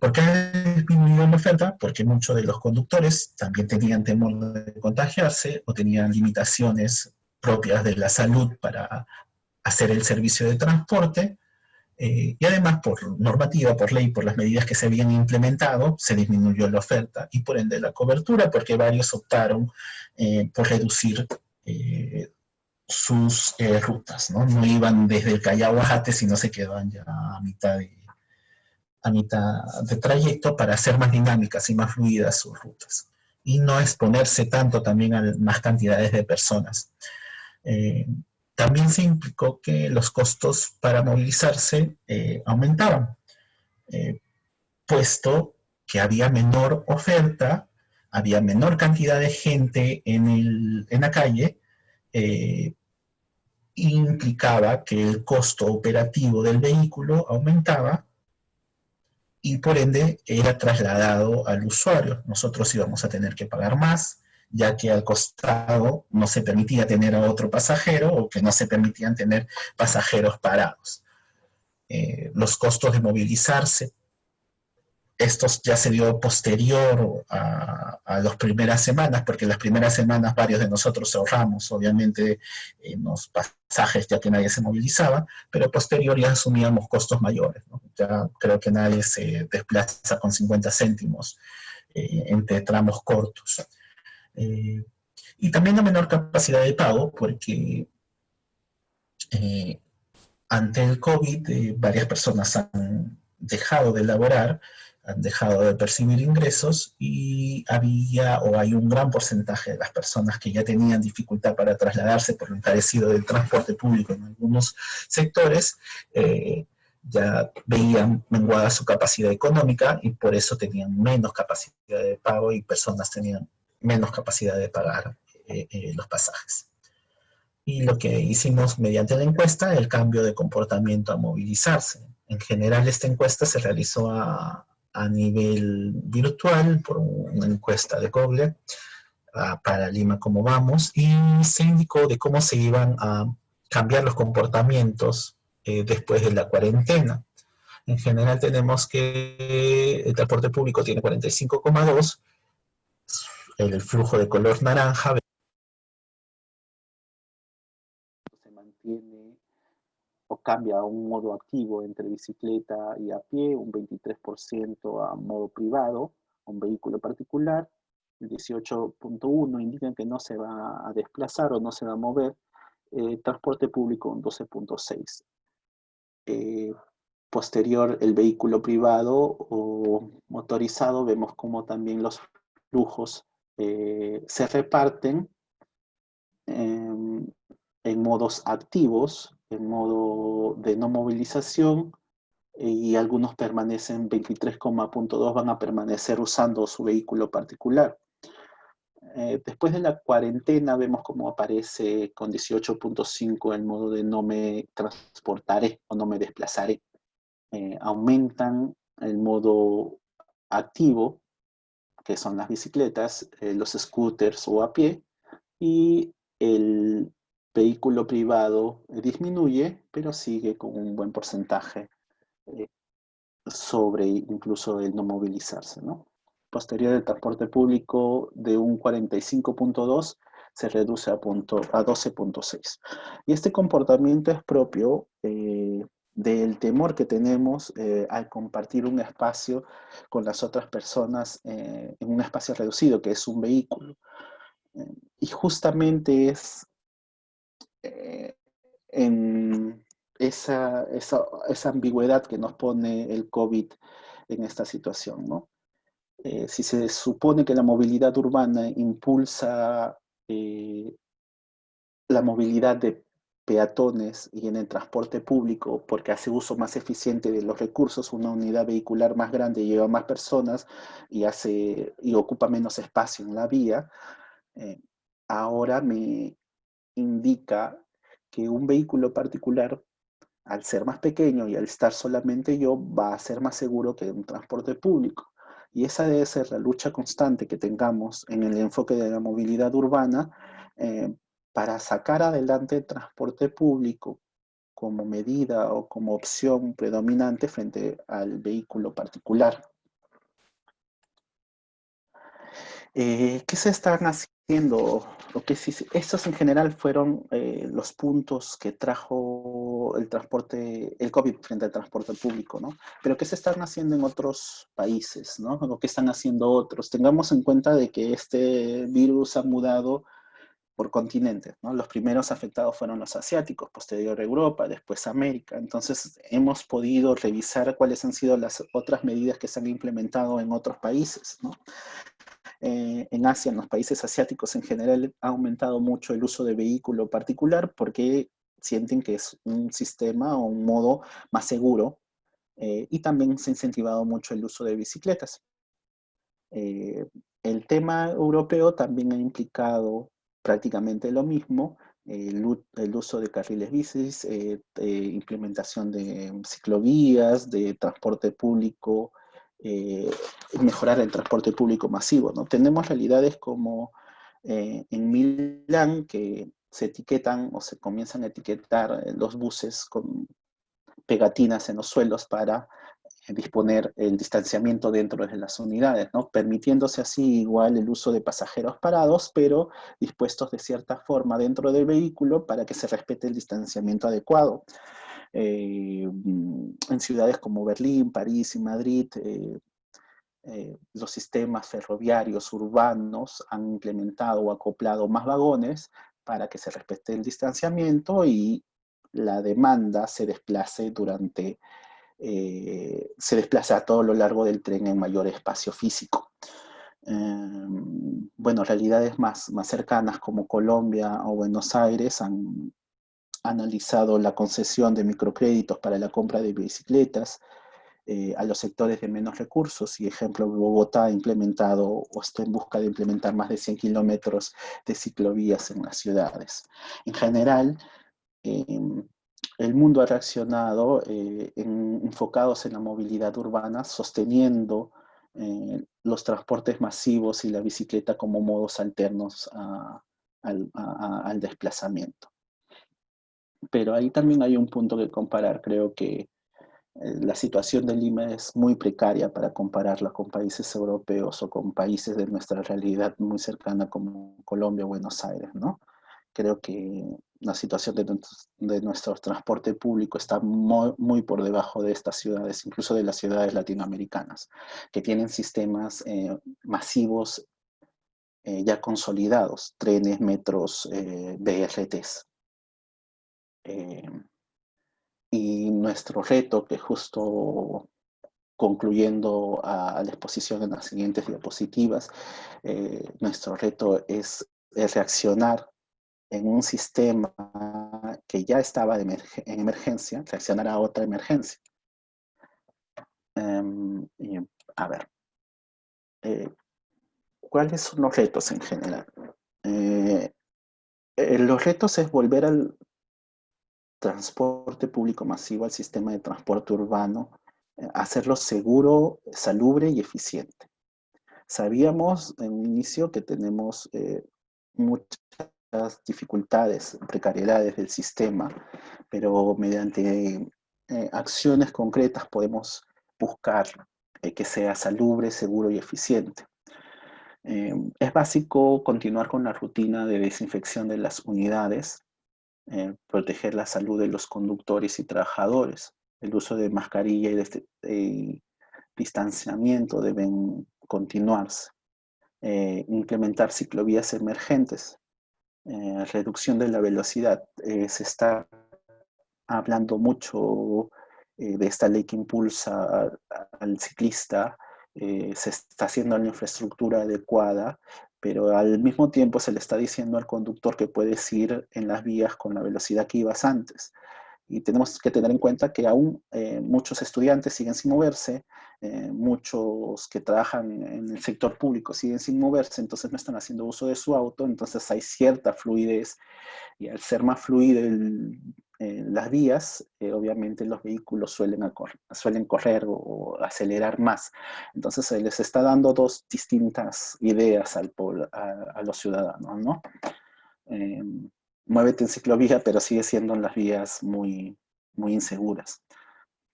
¿Por qué ha disminuido la oferta? Porque muchos de los conductores también tenían temor de contagiarse o tenían limitaciones propias de la salud para hacer el servicio de transporte, y además por normativa, por ley, por las medidas que se habían implementado, se disminuyó la oferta y por ende la cobertura, porque varios optaron por reducir sus rutas, ¿no? No iban desde el Callao a Jate, sino se quedaban ya a mitad de trayecto para hacer más dinámicas y más fluidas sus rutas. Y no exponerse tanto también a más cantidades de personas. También se implicó que los costos para movilizarse aumentaban, puesto que había menor oferta, había menor cantidad de gente en la calle, implicaba que el costo operativo del vehículo aumentaba y por ende era trasladado al usuario. Nosotros íbamos a tener que pagar más, ya que al costado no se permitía tener a otro pasajero o que no se permitían tener pasajeros parados. Los costos de movilizarse esto ya se dio posterior a las primeras semanas, porque en las primeras semanas varios de nosotros ahorramos, obviamente, en los pasajes, ya que nadie se movilizaba, pero posterior ya asumíamos costos mayores, ¿no? Ya creo que nadie se desplaza con 50 céntimos entre tramos cortos. Y también la menor capacidad de pago, porque ante el COVID varias personas han dejado de laborar, han dejado de percibir ingresos y había o hay un gran porcentaje de las personas que ya tenían dificultad para trasladarse por lo encarecido del transporte público en algunos sectores, ya veían menguada su capacidad económica y por eso tenían menos capacidad de pago y personas tenían menos capacidad de pagar los pasajes. Y lo que hicimos mediante la encuesta, el cambio de comportamiento a movilizarse. En general, esta encuesta se realizó a nivel virtual por una encuesta de Google para Lima Cómo Vamos, y se indicó de cómo se iban a cambiar los comportamientos después de la cuarentena. En general tenemos que el transporte público tiene 45,2, el flujo de color naranja se mantiene o cambia a un modo activo entre bicicleta y a pie, un 23% a modo privado, un vehículo particular, el 18.1 indican que no se va a desplazar o no se va a mover, transporte público un 12.6. Posterior, el vehículo privado o motorizado, vemos como también los flujos se reparten en modos activos, en modo de no movilización, y algunos permanecen, 23,2 van a permanecer usando su vehículo particular. Después de la cuarentena vemos cómo aparece con 18.5 el modo de no me transportaré o no me desplazaré. Aumentan el modo activo, que son las bicicletas, los scooters o a pie, y el vehículo privado disminuye, pero sigue con un buen porcentaje sobre incluso el no movilizarse, ¿no? Posterior, el transporte público de un 45.2 se reduce a 12.6. Y este comportamiento es propio del temor que tenemos al compartir un espacio con las otras personas en un espacio reducido, que es un vehículo. Y justamente es en esa ambigüedad que nos pone el COVID en esta situación, ¿no? Si se supone que la movilidad urbana impulsa la movilidad de peatones y en el transporte público porque hace uso más eficiente de los recursos, una unidad vehicular más grande lleva más personas y ocupa menos espacio en la vía, ahora me indica que un vehículo particular, al ser más pequeño y al estar solamente yo, va a ser más seguro que un transporte público. Y esa debe ser la lucha constante que tengamos en el enfoque de la movilidad urbana para sacar adelante el transporte público como medida o como opción predominante frente al vehículo particular. ¿Qué se están haciendo? Estos en general fueron los puntos que trajo el COVID frente al transporte público, ¿no? Pero ¿qué se están haciendo en otros países, ¿no? ¿O qué están haciendo otros? Tengamos en cuenta de que este virus ha mudado por continentes, ¿no? Los primeros afectados fueron los asiáticos, posterior Europa, después América. Entonces hemos podido revisar cuáles han sido las otras medidas que se han implementado en otros países, ¿no? En Asia, en los países asiáticos en general, ha aumentado mucho el uso de vehículo particular porque sienten que es un sistema o un modo más seguro, y también se ha incentivado mucho el uso de bicicletas. El tema europeo también ha implicado prácticamente lo mismo, el uso de carriles bicis, implementación de ciclovías, de transporte público, mejorar el transporte público masivo, ¿no? Tenemos realidades como en Milán, que se etiquetan o se comienzan a etiquetar los buses con pegatinas en los suelos para disponer el distanciamiento dentro de las unidades, ¿no? Permitiéndose así igual el uso de pasajeros parados, pero dispuestos de cierta forma dentro del vehículo para que se respete el distanciamiento adecuado. En ciudades como Berlín, París y Madrid, los sistemas ferroviarios urbanos han implementado o acoplado más vagones para que se respete el distanciamiento y la demanda se desplace se desplaza a todo lo largo del tren en mayor espacio físico. Bueno, realidades más cercanas como Colombia o Buenos Aires han analizado la concesión de microcréditos para la compra de bicicletas a los sectores de menos recursos, y ejemplo, Bogotá ha implementado o está en busca de implementar más de 100 kilómetros de ciclovías en las ciudades. En general, el mundo ha reaccionado enfocados en la movilidad urbana, sosteniendo los transportes masivos y la bicicleta como modos alternos al desplazamiento. Pero ahí también hay un punto que comparar. Creo que la situación de Lima es muy precaria para compararla con países europeos o con países de nuestra realidad muy cercana como Colombia o Buenos Aires, ¿no? Creo que la situación de nuestro transporte público está muy por debajo de estas ciudades, incluso de las ciudades latinoamericanas, que tienen sistemas masivos ya consolidados, trenes, metros, BRTs. Y nuestro reto, que justo concluyendo a la exposición en las siguientes diapositivas, nuestro reto es reaccionar en un sistema que ya estaba en emergencia, reaccionar a otra emergencia. A ver, ¿cuáles son los retos en general? Los retos es volver al transporte público masivo, al sistema de transporte urbano, hacerlo seguro, salubre y eficiente. Sabíamos en un inicio que tenemos muchas dificultades, precariedades del sistema, pero mediante acciones concretas podemos buscar que sea salubre, seguro y eficiente. Es básico continuar con la rutina de desinfección de las unidades, proteger la salud de los conductores y trabajadores. El uso de mascarilla y distanciamiento deben continuarse. Implementar ciclovías emergentes, reducción de la velocidad. Se está hablando mucho de esta ley que impulsa al ciclista, se está haciendo la infraestructura adecuada, pero al mismo tiempo se le está diciendo al conductor que puedes ir en las vías con la velocidad que ibas antes. Y tenemos que tener en cuenta que aún muchos estudiantes siguen sin moverse, muchos que trabajan en el sector público siguen sin moverse, entonces no están haciendo uso de su auto, entonces hay cierta fluidez, y al ser más fluido las vías, obviamente los vehículos suelen correr o acelerar más. Entonces se les está dando dos distintas ideas a los ciudadanos, ¿no? Muévete en ciclovía, pero sigue siendo en las vías muy inseguras.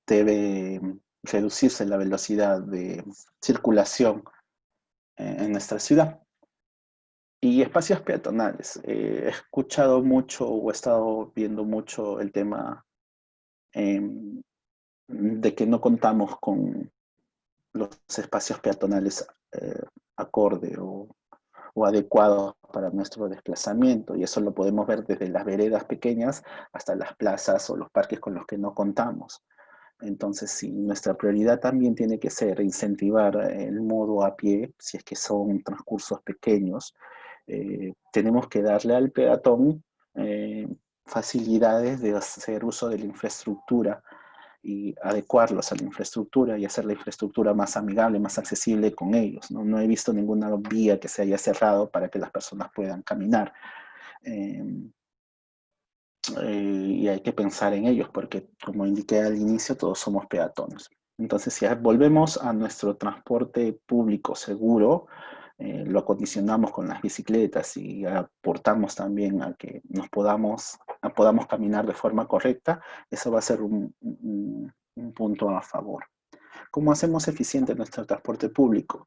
Debe reducirse la velocidad de circulación en nuestra ciudad. Y espacios peatonales. He escuchado mucho o he estado viendo mucho el tema de que no contamos con los espacios peatonales acorde o adecuados para nuestro desplazamiento, y eso lo podemos ver desde las veredas pequeñas hasta las plazas o los parques con los que no contamos. Entonces, sí, nuestra prioridad también tiene que ser incentivar el modo a pie, si es que son transcursos pequeños. Tenemos que darle al peatón facilidades de hacer uso de la infraestructura y adecuarlos a la infraestructura y hacer la infraestructura más amigable, más accesible con ellos, ¿no? No he visto ninguna vía que se haya cerrado para que las personas puedan caminar. Y hay que pensar en ellos porque, como indiqué al inicio, todos somos peatones. Entonces, si volvemos a nuestro transporte público seguro, lo acondicionamos con las bicicletas y aportamos también a que podamos caminar de forma correcta, eso va a ser un punto a favor. ¿Cómo hacemos eficiente nuestro transporte público?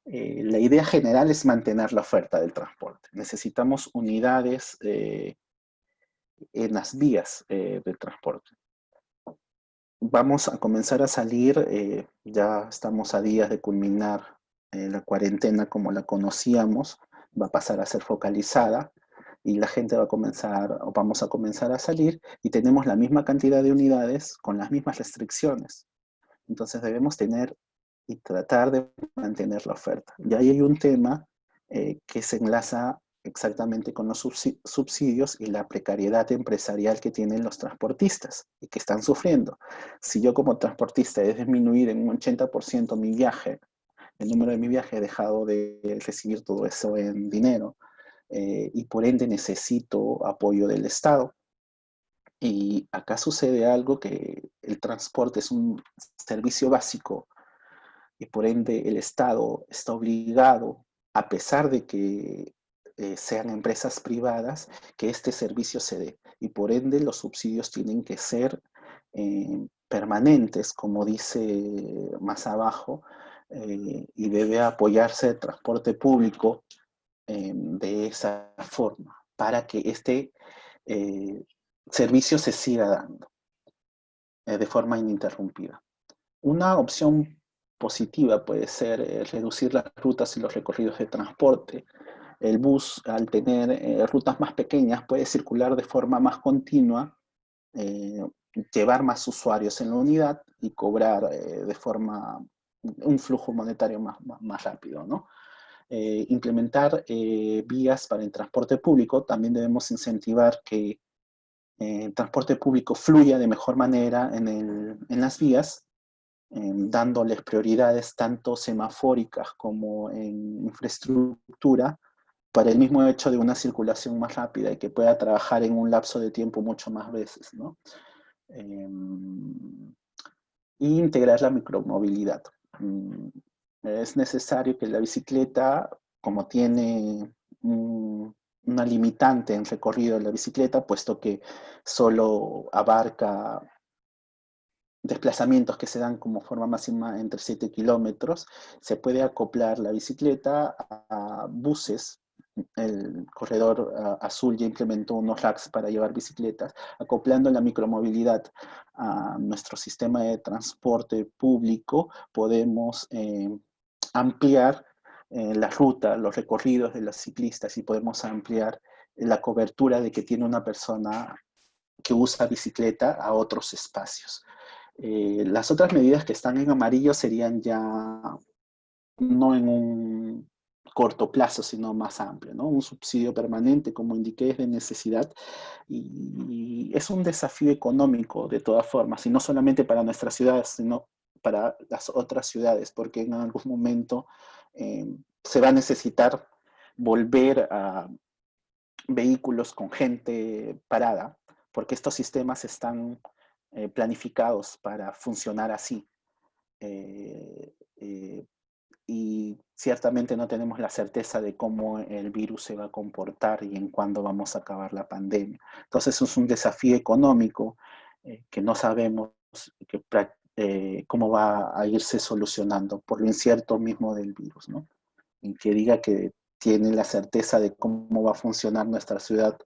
La idea general es mantener la oferta del transporte. Necesitamos unidades en las vías de transporte. Vamos a comenzar a salir, ya estamos a días de culminar la cuarentena como la conocíamos, va a pasar a ser focalizada y la gente va a comenzar, o vamos a comenzar a salir y tenemos la misma cantidad de unidades con las mismas restricciones. Entonces debemos tener y tratar de mantener la oferta. Y ahí hay un tema que se enlaza exactamente con los subsidios y la precariedad empresarial que tienen los transportistas y que están sufriendo. Si yo como transportista he disminuido en un 80% mi viaje, el número de mi viaje, he dejado de recibir todo eso en dinero y por ende necesito apoyo del Estado. Y acá sucede algo que el transporte es un servicio básico y por ende el Estado está obligado, a pesar de que sean empresas privadas, que este servicio se dé. Y por ende los subsidios tienen que ser permanentes, como dice más abajo, y debe apoyarse el transporte público de esa forma, para que este servicio se siga dando de forma ininterrumpida. Una opción positiva puede ser reducir las rutas y los recorridos de transporte. El bus, al tener rutas más pequeñas, puede circular de forma más continua, llevar más usuarios en la unidad y cobrar de forma, un flujo monetario más rápido, ¿no? Implementar vías para el transporte público. También debemos incentivar que el transporte público fluya de mejor manera en las vías, dándoles prioridades tanto semafóricas como en infraestructura, para el mismo hecho de una circulación más rápida y que pueda trabajar en un lapso de tiempo mucho más veces, ¿no? Y integrar la micromovilidad. Es necesario que la bicicleta, como tiene una limitante en recorrido de la bicicleta, puesto que solo abarca desplazamientos que se dan como forma máxima entre 7 kilómetros, se puede acoplar la bicicleta a buses. El corredor azul ya implementó unos racks para llevar bicicletas, acoplando la micromovilidad a nuestro sistema de transporte público, podemos ampliar la ruta, los recorridos de los ciclistas y podemos ampliar la cobertura de que tiene una persona que usa bicicleta a otros espacios. Las otras medidas que están en amarillo serían ya no en un corto plazo, sino más amplio, ¿no? Un subsidio permanente, como indiqué, es de necesidad y es un desafío económico de todas formas, y no solamente para nuestras ciudades, sino para las otras ciudades, porque en algún momento se va a necesitar volver a vehículos con gente parada, porque estos sistemas están planificados para funcionar así. Y ciertamente no tenemos la certeza de cómo el virus se va a comportar y en cuándo vamos a acabar la pandemia. Entonces es un desafío económico que no sabemos cómo va a irse solucionando por lo incierto mismo del virus, ¿no? Y que diga que tiene la certeza de cómo va a funcionar nuestra ciudad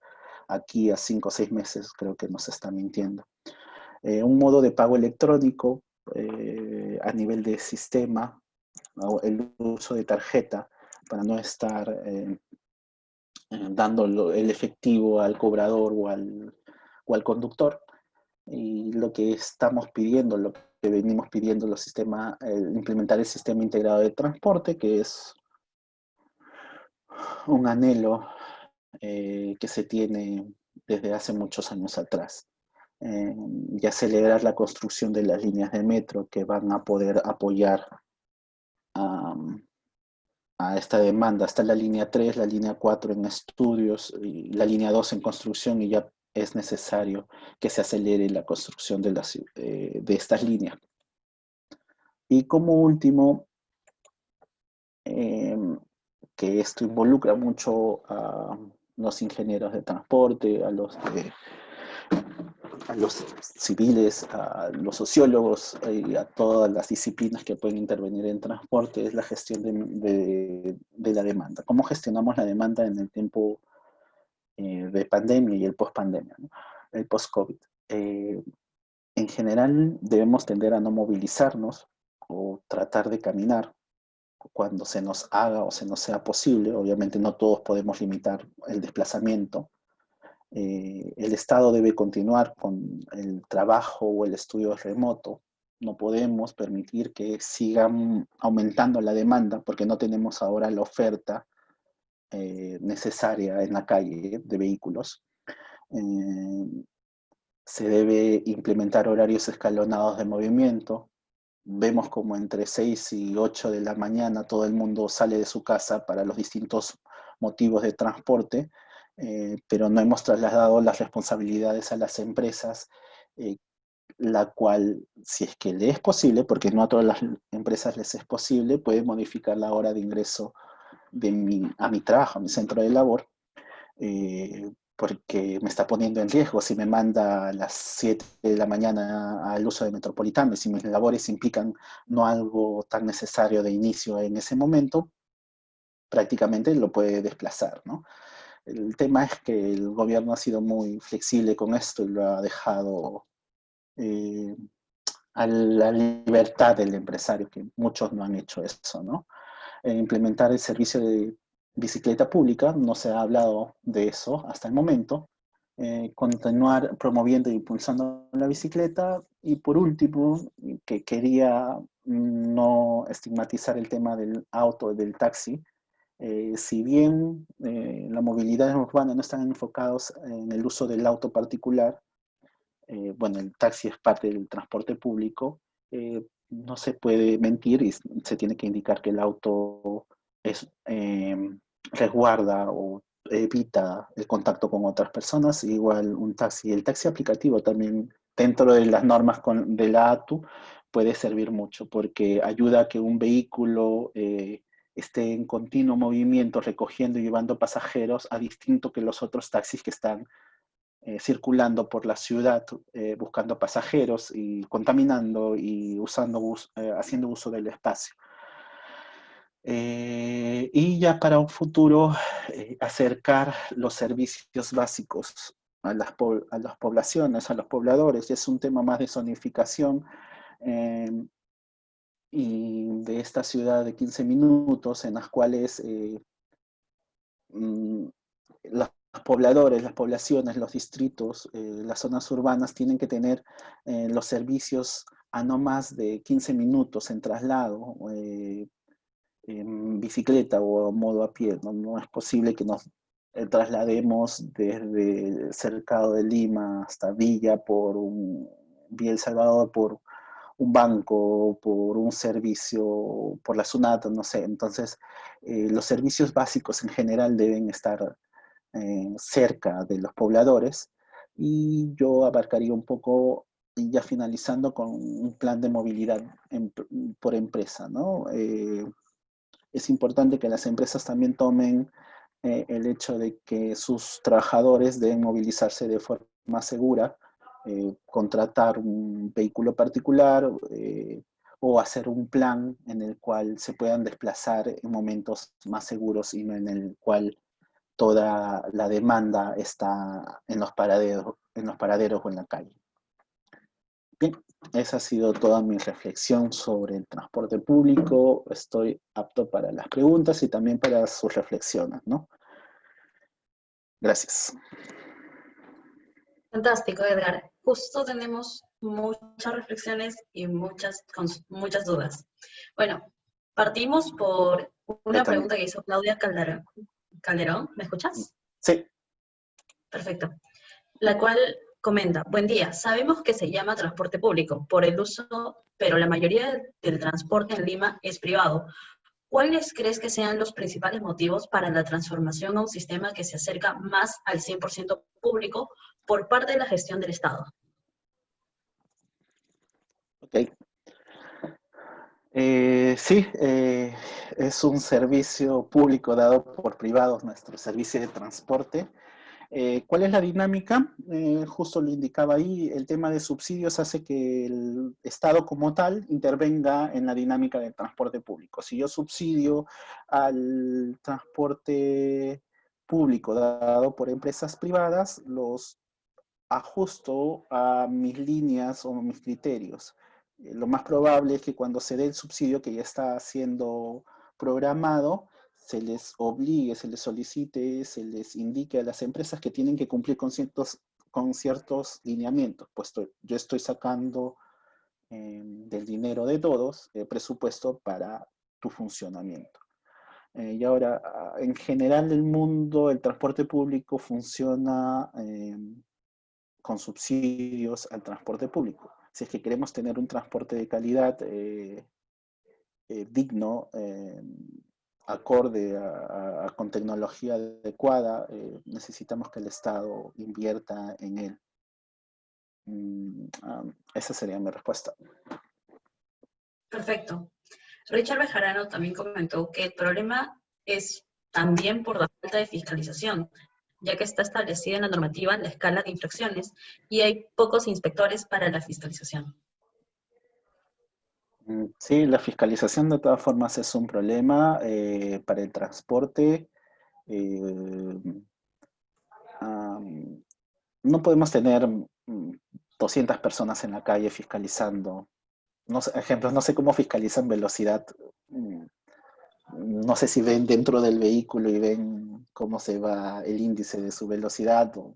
aquí a 5 o 6 meses, creo que nos está mintiendo. Un modo de pago electrónico a nivel de sistema, el uso de tarjeta para no estar dando el efectivo al cobrador o al conductor. Y lo que estamos pidiendo, lo que venimos pidiendo los sistemas, implementar el sistema integrado de transporte, que es un anhelo que se tiene desde hace muchos años atrás. Y acelerar la construcción de las líneas de metro que van a poder apoyar a esta demanda. Está la línea 3, la línea 4 en estudios, y la línea 2 en construcción, y ya es necesario que se acelere la construcción de estas líneas. Y como último, que esto involucra mucho a los ingenieros de transporte, a los de a los civiles, a los sociólogos y a todas las disciplinas que pueden intervenir en transporte es la gestión de la demanda. ¿Cómo gestionamos la demanda en el tiempo de pandemia y el post-pandemia, ¿no? El post-COVID? En general debemos tender a no movilizarnos o tratar de caminar cuando se nos haga o se nos sea posible. Obviamente no todos podemos limitar el desplazamiento. El Estado debe continuar con el trabajo o el estudio remoto. No podemos permitir que sigan aumentando la demanda porque no tenemos ahora la oferta necesaria en la calle de vehículos. Se debe implementar horarios escalonados de movimiento. Vemos como entre 6 y 8 de la mañana todo el mundo sale de su casa para los distintos motivos de transporte, pero no hemos trasladado las responsabilidades a las empresas, la cual, si es que le es posible, porque no a todas las empresas les es posible, puede modificar la hora de ingreso a mi trabajo, a mi centro de labor, porque me está poniendo en riesgo si me manda a las 7 de la mañana al uso de Metropolitano, y si mis labores implican no algo tan necesario de inicio en ese momento, prácticamente lo puede desplazar, ¿no? El tema es que el gobierno ha sido muy flexible con esto y lo ha dejado a la libertad del empresario, que muchos no han hecho eso, ¿no? Implementar el servicio de bicicleta pública, no se ha hablado de eso hasta el momento. Continuar promoviendo e impulsando la bicicleta. Y por último, que quería no estigmatizar el tema del auto, del taxi. Si bien la movilidad urbana no están enfocados en el uso del auto particular, bueno, el taxi es parte del transporte público, no se puede mentir y se tiene que indicar que el auto resguarda o evita el contacto con otras personas. Igual un taxi, el taxi aplicativo también dentro de las normas de la ATU puede servir mucho porque ayuda a que un vehículo esté en continuo movimiento recogiendo y llevando pasajeros a distinto que los otros taxis que están circulando por la ciudad buscando pasajeros y contaminando y haciendo uso del espacio. Y ya para un futuro, acercar los servicios básicos a las poblaciones, a los pobladores. Es un tema más de zonificación y de esta ciudad de 15 minutos en las cuales los pobladores, las poblaciones, los distritos, las zonas urbanas tienen que tener los servicios a no más de 15 minutos en traslado, en bicicleta o modo a pie. No es posible que nos traslademos desde el cercado de Lima hasta Villa Villa El Salvador por un banco, por un servicio, por la SUNAT, no sé. Entonces, los servicios básicos en general deben estar cerca de los pobladores, y yo abarcaría un poco, ya finalizando, con un plan de movilidad por empresa, ¿no? Es importante que las empresas también tomen el hecho de que sus trabajadores deben movilizarse de forma segura, contratar un vehículo particular o hacer un plan en el cual se puedan desplazar en momentos más seguros y no en el cual toda la demanda está en los paraderos o en la calle. Bien, esa ha sido toda mi reflexión sobre el transporte público. Estoy apto para las preguntas y también para sus reflexiones, ¿no? Gracias. Fantástico, Edgar. Justo tenemos muchas reflexiones y muchas dudas. Bueno, partimos por una pregunta que hizo Claudia Calderón. ¿Me escuchas? Sí. Perfecto. La cual comenta: buen día, sabemos que se llama transporte público por el uso, pero la mayoría del transporte en Lima es privado. ¿Cuáles crees que sean los principales motivos para la transformación a un sistema que se acerca más al 100% público por parte de la gestión del Estado? Ok. Sí, es un servicio público dado por privados, nuestro servicio de transporte. ¿Cuál es la dinámica? Justo lo indicaba ahí, el tema de subsidios hace que el Estado como tal intervenga en la dinámica del transporte público. Si yo subsidio al transporte público dado por empresas privadas, los ajusto a mis líneas o mis criterios. Lo más probable es que cuando se dé el subsidio que ya está siendo programado, se les obligue, se les solicite, se les indique a las empresas que tienen que cumplir con ciertos lineamientos, puesto yo estoy sacando del dinero de todos presupuesto para tu funcionamiento. Y ahora, en general el mundo, el transporte público funciona con subsidios al transporte público. Si es que queremos tener un transporte de calidad digno, acorde con tecnología adecuada, necesitamos que el Estado invierta en él. Esa sería mi respuesta. Perfecto. Richard Bejarano también comentó que el problema es también por la falta de fiscalización, ya que está establecida en la normativa la escala de infracciones y hay pocos inspectores para la fiscalización. Sí, la fiscalización de todas formas es un problema para el transporte. No podemos tener 200 personas en la calle fiscalizando. No sé, ejemplos, no sé cómo fiscalizan velocidad. No sé si ven dentro del vehículo y ven cómo se va el índice de su velocidad, o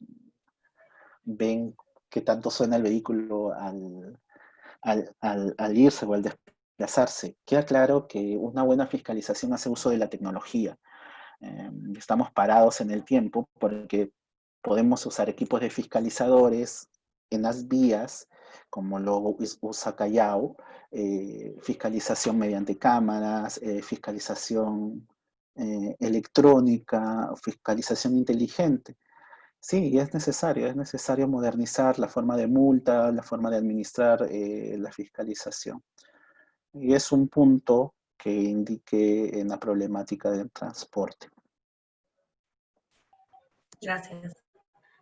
ven qué tanto suena el vehículo al irse o al desplazarse. Queda claro que una buena fiscalización hace uso de la tecnología. Estamos parados en el tiempo porque podemos usar equipos de fiscalizadores en las vías, como lo usa Callao, fiscalización mediante cámaras, fiscalización electrónica, fiscalización inteligente. Sí, es necesario modernizar la forma de multa, la forma de administrar la fiscalización. Y es un punto que indique en la problemática del transporte. Gracias.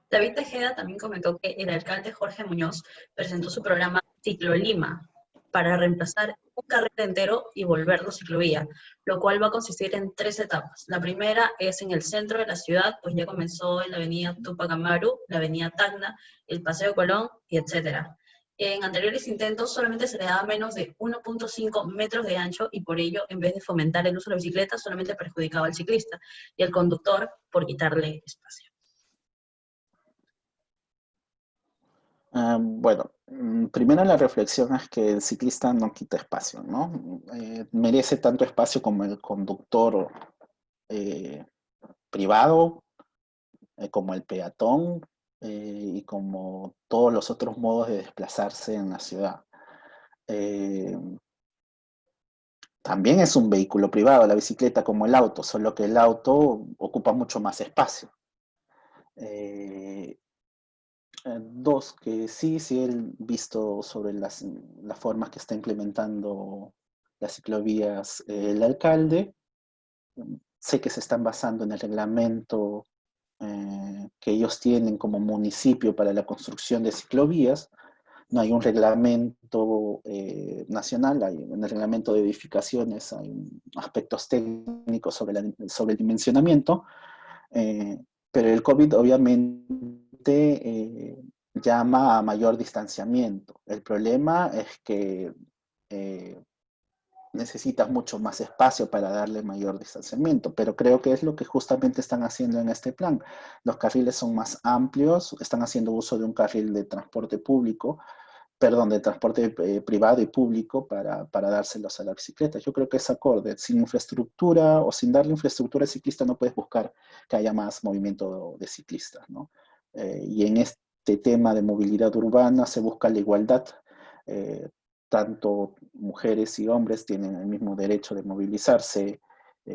David Tejeda también comentó que el alcalde Jorge Muñoz presentó su programa Ciclo Lima para reemplazar un carril entero y volverlo ciclovía, lo cual va a consistir en 3 etapas. La primera es en el centro de la ciudad, pues ya comenzó en la avenida Tupac Amaru, la avenida Tacna, el Paseo Colón, y etcétera. En anteriores intentos solamente se le daba menos de 1.5 metros de ancho y por ello, en vez de fomentar el uso de la bicicleta, solamente perjudicaba al ciclista y al conductor por quitarle espacio. Bueno, primero la reflexión es que el ciclista no quita espacio, ¿no? Merece tanto espacio como el conductor privado, como el peatón y como todos los otros modos de desplazarse en la ciudad. También es un vehículo privado, la bicicleta como el auto, solo que el auto ocupa mucho más espacio. Dos, que sí he visto sobre las formas que está implementando las ciclovías el alcalde. Sé que se están basando en el reglamento que ellos tienen como municipio para la construcción de ciclovías. No hay un reglamento nacional, en el reglamento de edificaciones hay aspectos técnicos sobre el dimensionamiento, pero el COVID obviamente llama a mayor distanciamiento. El problema es que necesitas mucho más espacio para darle mayor distanciamiento, pero creo que es lo que justamente están haciendo en este plan. Los carriles son más amplios, están haciendo uso de un carril de transporte público, perdón, de transporte privado y público para dárselos a la bicicleta. Yo creo que es acorde. Sin infraestructura o sin darle infraestructura al ciclista no puedes buscar que haya más movimiento de ciclistas, ¿no? Y en este tema de movilidad urbana se busca la igualdad. Tanto mujeres y hombres tienen el mismo derecho de movilizarse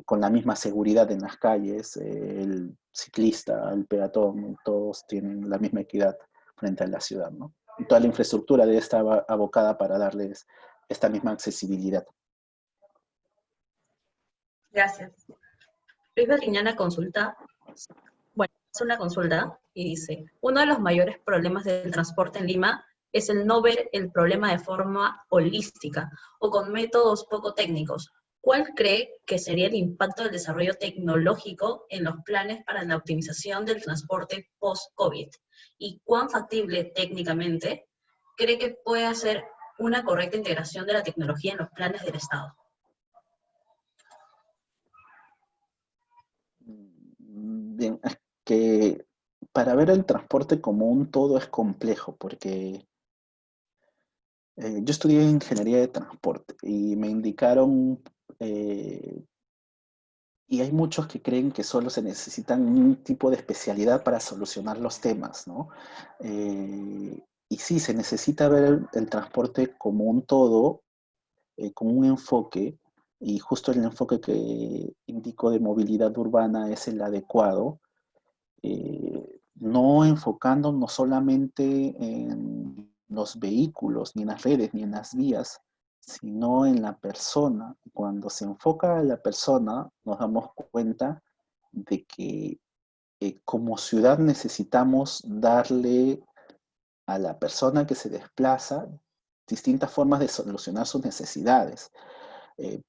con la misma seguridad en las calles. El ciclista, el peatón, todos tienen la misma equidad frente a la ciudad, ¿no? Y toda la infraestructura debe estar abocada para darles esta misma accesibilidad. Gracias. Luis Berriñana consulta, bueno, una consulta y dice, uno de los mayores problemas del transporte en Lima es el no ver el problema de forma holística o con métodos poco técnicos. ¿Cuál cree que sería el impacto del desarrollo tecnológico en los planes para la optimización del transporte post-COVID? ¿Y cuán factible técnicamente cree que puede hacer una correcta integración de la tecnología en los planes del Estado? Bien, es que para ver el transporte como un todo es complejo, porque yo estudié ingeniería de transporte y me indicaron, y hay muchos que creen que solo se necesitan un tipo de especialidad para solucionar los temas, ¿no? Y sí, se necesita ver el transporte como un todo, con un enfoque, y justo el enfoque que indico de movilidad urbana es el adecuado, no enfocándonos solamente en los vehículos, ni en las redes, ni en las vías, sino en la persona. Cuando se enfoca a la persona, nos damos cuenta de que como ciudad necesitamos darle a la persona que se desplaza distintas formas de solucionar sus necesidades.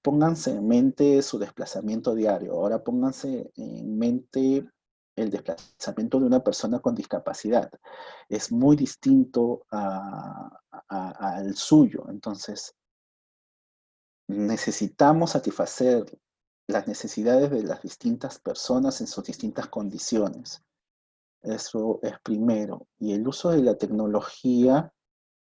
Pónganse en mente su desplazamiento diario. Ahora pónganse en mente el desplazamiento de una persona con discapacidad. Es muy distinto al suyo. Entonces, necesitamos satisfacer las necesidades de las distintas personas en sus distintas condiciones. Eso es primero. Y el uso de la tecnología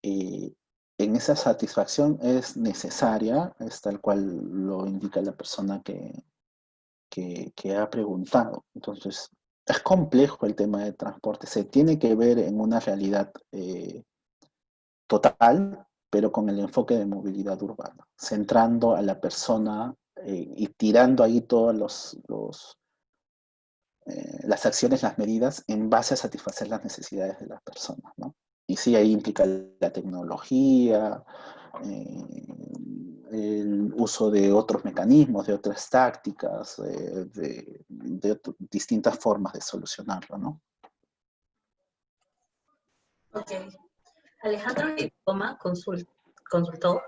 eh, en esa satisfacción es necesaria, es tal cual lo indica la persona que ha preguntado. Entonces, es complejo el tema del transporte, se tiene que ver en una realidad total, pero con el enfoque de movilidad urbana, centrando a la persona y tirando ahí todas las acciones, las medidas, en base a satisfacer las necesidades de las personas, ¿no? Y sí, ahí implica la tecnología, el uso de otros mecanismos, de otras tácticas, de distintas formas de solucionarlo, ¿no? Ok. Alejandro Toma consultó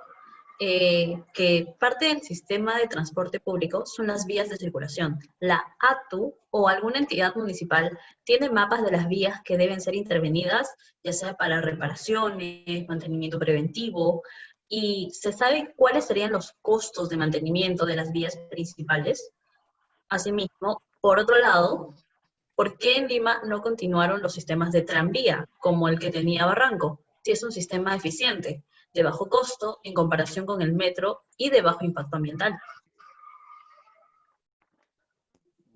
que parte del sistema de transporte público son las vías de circulación. La ATU o alguna entidad municipal tiene mapas de las vías que deben ser intervenidas, ya sea para reparaciones, mantenimiento preventivo, y se sabe cuáles serían los costos de mantenimiento de las vías principales. Asimismo, por otro lado, ¿por qué en Lima no continuaron los sistemas de tranvía, como el que tenía Barranco, si es un sistema eficiente, de bajo costo en comparación con el metro y de bajo impacto ambiental?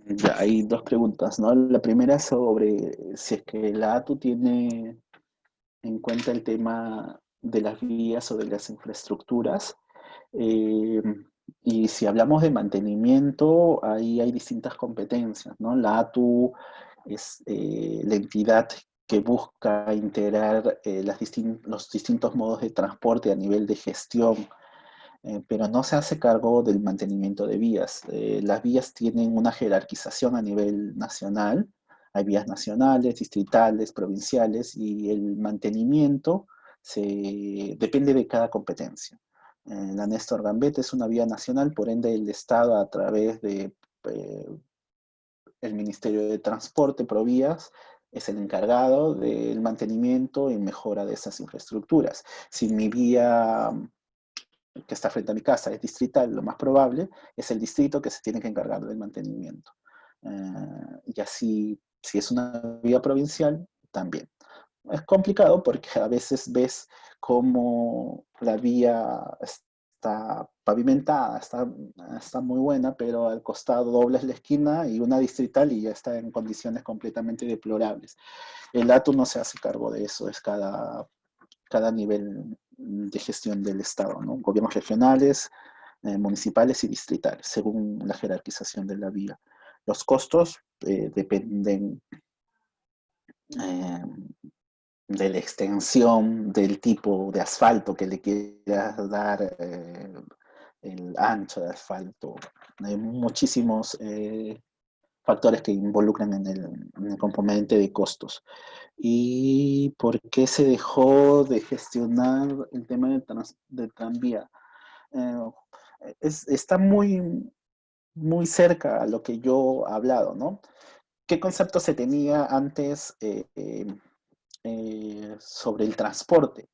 Ya, hay dos preguntas, ¿no? La primera es sobre si es que la ATU tiene en cuenta el tema de las vías o de las infraestructuras. Eh, y si hablamos de mantenimiento, ahí hay distintas competencias, ¿no? La ATU es la entidad que busca integrar los distintos modos de transporte a nivel de gestión, pero no se hace cargo del mantenimiento de vías. Las vías tienen una jerarquización a nivel nacional. Hay vías nacionales, distritales, provinciales, y el mantenimiento depende de cada competencia. La Néstor Gambetta es una vía nacional, por ende el Estado a través de el Ministerio de Transporte, Provías, es el encargado del mantenimiento y mejora de esas infraestructuras. Si mi vía que está frente a mi casa es distrital, lo más probable es el distrito que se tiene que encargar del mantenimiento. Y así, si es una vía provincial, también. Es complicado porque a veces ves cómo la vía está pavimentada, está muy buena, pero al costado doblas la esquina y una distrital y ya está en condiciones completamente deplorables. El ATU no se hace cargo de eso, es cada nivel de gestión del Estado, ¿no? Gobiernos regionales, municipales y distritales, según la jerarquización de la vía. Los costos dependen eh, de la extensión, del tipo de asfalto que le quieras dar, el ancho de asfalto. Hay muchísimos factores que involucran en el componente de costos. ¿Y por qué se dejó de gestionar el tema del tranvía? Eh, Está muy cerca a lo que yo he hablado, ¿no? ¿Qué concepto se tenía antes sobre el transporte?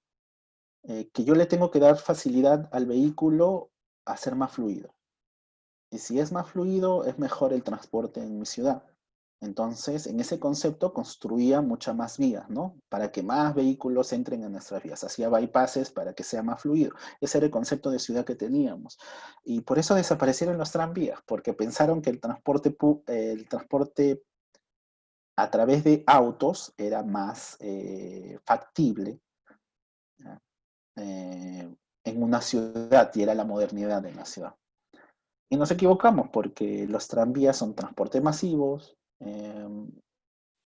Que yo le tengo que dar facilidad al vehículo a ser más fluido. Y si es más fluido, es mejor el transporte en mi ciudad. Entonces, en ese concepto construía muchas más vías, ¿no? Para que más vehículos entren en nuestras vías. Hacía bypasses para que sea más fluido. Ese era el concepto de ciudad que teníamos. Y por eso desaparecieron los tranvías, porque pensaron que el transporte a través de autos era más factible, ¿ya? En una ciudad, y era la modernidad de la ciudad. Y nos equivocamos porque los tranvías son transportes masivos,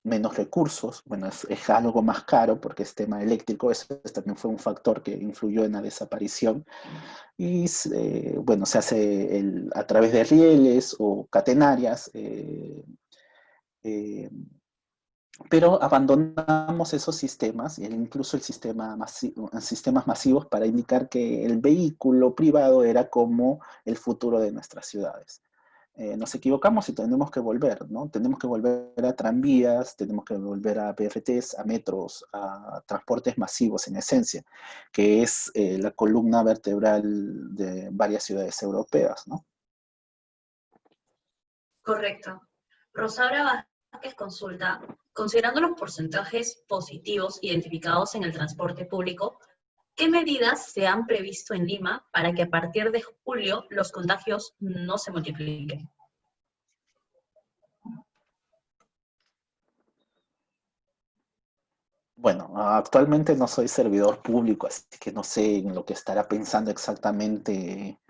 menos recursos, bueno, es algo más caro porque es tema eléctrico, eso también fue un factor que influyó en la desaparición. Y bueno, se hace a través de rieles o catenarias, eh, pero abandonamos esos sistemas, incluso sistemas masivos, para indicar que el vehículo privado era como el futuro de nuestras ciudades. Nos equivocamos y tenemos que volver, ¿no? Tenemos que volver a tranvías, tenemos que volver a BRTs, a metros, a transportes masivos en esencia, que es la columna vertebral de varias ciudades europeas, ¿no? Correcto. Rosaura Vázquez consulta, considerando los porcentajes positivos identificados en el transporte público, ¿qué medidas se han previsto en Lima para que a partir de julio los contagios no se multipliquen? Bueno, actualmente no soy servidor público, así que no sé en lo que estará pensando exactamente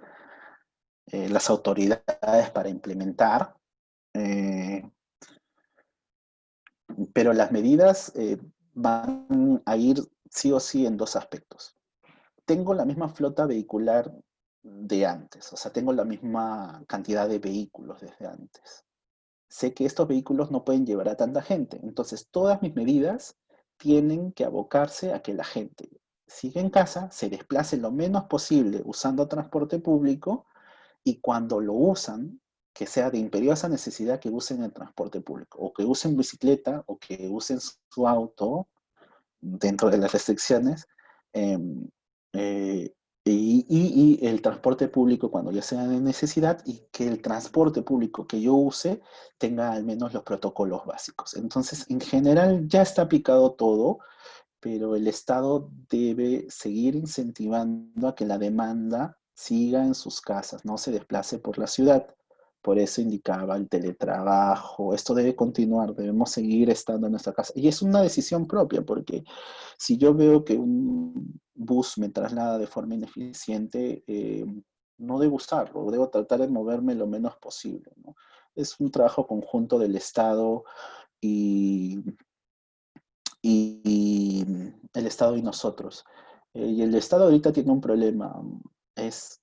las autoridades para implementar, eh, pero las medidas van a ir sí o sí en dos aspectos. Tengo la misma flota vehicular de antes, o sea, tengo la misma cantidad de vehículos desde antes. Sé que estos vehículos no pueden llevar a tanta gente, entonces todas mis medidas tienen que abocarse a que la gente siga en casa, se desplace lo menos posible usando transporte público y cuando lo usan, que sea de imperiosa necesidad que usen el transporte público, o que usen bicicleta, o que usen su auto, dentro de las restricciones, eh, eh, y el transporte público cuando ya sea de necesidad, y que el transporte público que yo use tenga al menos los protocolos básicos. Entonces, en general ya está aplicado todo, pero el Estado debe seguir incentivando a que la demanda siga en sus casas, no se desplace por la ciudad. Por eso indicaba el teletrabajo, esto debe continuar, debemos seguir estando en nuestra casa. Y es una decisión propia, porque si yo veo que un bus me traslada de forma ineficiente, no debo usarlo, debo tratar de moverme lo menos posible, ¿no? Es un trabajo conjunto del Estado y, y el Estado y nosotros. Y el Estado ahorita tiene un problema, es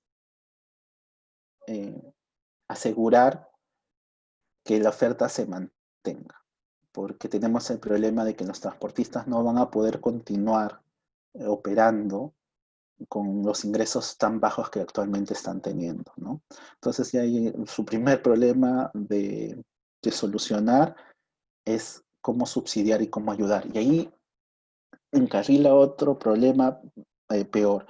eh, asegurar que la oferta se mantenga, porque tenemos el problema de que los transportistas no van a poder continuar operando con los ingresos tan bajos que actualmente están teniendo, ¿no? Entonces ya hay su primer problema de solucionar es cómo subsidiar y cómo ayudar. Y ahí encarrila otro problema peor.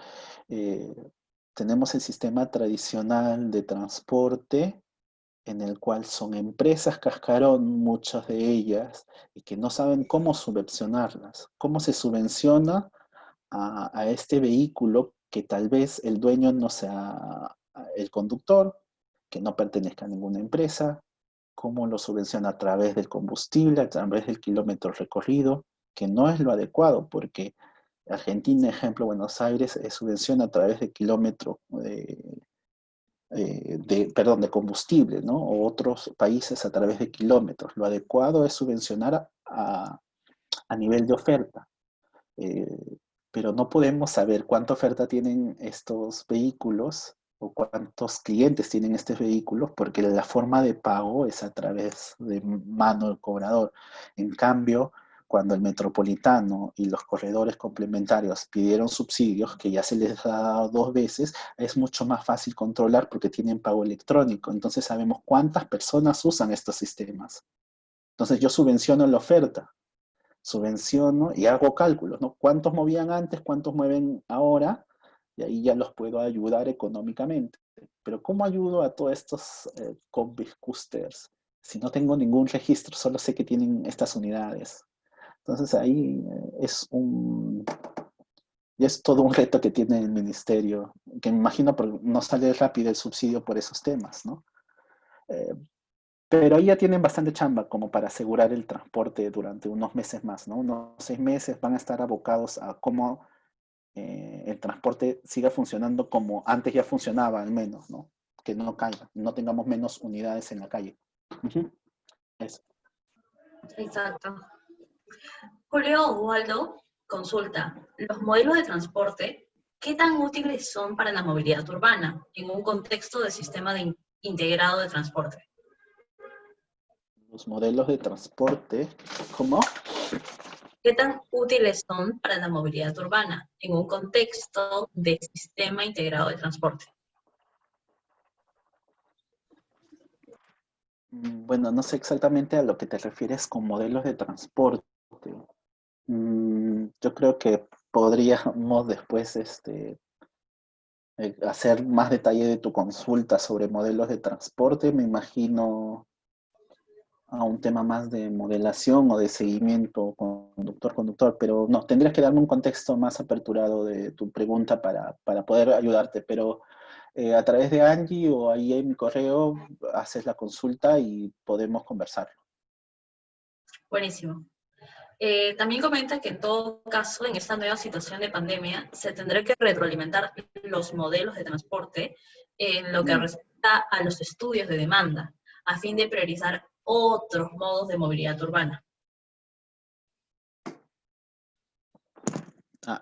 Eh, Tenemos el sistema tradicional de transporte en el cual son empresas cascarón, muchas de ellas, y que no saben cómo subvencionarlas. ¿Cómo se subvenciona a este vehículo que tal vez el dueño no sea el conductor, que no pertenezca a ninguna empresa? ¿Cómo lo subvenciona a través del combustible, a través del kilómetro recorrido? Que no es lo adecuado, porque Argentina, ejemplo, Buenos Aires, subvenciona a través de kilómetro perdón, de combustible, ¿no? O otros países a través de kilómetros. Lo adecuado es subvencionar a nivel de oferta. Eh, pero no podemos saber cuánta oferta tienen estos vehículos o cuántos clientes tienen estos vehículos, porque la forma de pago es a través de mano del cobrador. En cambio, cuando el metropolitano y los corredores complementarios pidieron subsidios, que ya se les ha dado 2 veces, es mucho más fácil controlar porque tienen pago electrónico. Entonces sabemos cuántas personas usan estos sistemas. Entonces yo subvenciono la oferta, subvenciono y hago cálculos, ¿no? ¿Cuántos movían antes, cuántos mueven ahora? Y ahí ya los puedo ayudar económicamente. Pero ¿cómo ayudo a todos estos combis clusters si no tengo ningún registro? Solo sé que tienen estas unidades. Entonces ahí es todo un reto que tiene el ministerio, que me imagino no sale rápido el subsidio por esos temas, ¿no? Eh, pero ahí ya tienen bastante chamba como para asegurar el transporte durante unos meses más, ¿no? Unos 6 meses van a estar abocados a cómo el transporte siga funcionando como antes ya funcionaba, al menos, ¿no? Que no caiga, no tengamos menos unidades en la calle. Ujú. Eso. Exacto. Julio Osvaldo consulta, ¿los modelos de transporte qué tan útiles son para la movilidad urbana en un contexto de sistema integrado de transporte? Los modelos de transporte, ¿cómo? ¿Qué tan útiles son para la movilidad urbana en un contexto de sistema integrado de transporte? Bueno, no sé exactamente a lo que te refieres con modelos de transporte. Yo creo que podríamos después hacer más detalle de tu consulta sobre modelos de transporte. Me imagino a un tema más de modelación o de seguimiento conductor-conductor, pero no, tendrías que darme un contexto más aperturado de tu pregunta para poder ayudarte, pero a través de Angie o ahí en mi correo haces la consulta y podemos conversar. Buenísimo. También comenta que en todo caso, en esta nueva situación de pandemia, se tendrá que retroalimentar los modelos de transporte en lo que respecta a los estudios de demanda, a fin de priorizar otros modos de movilidad urbana.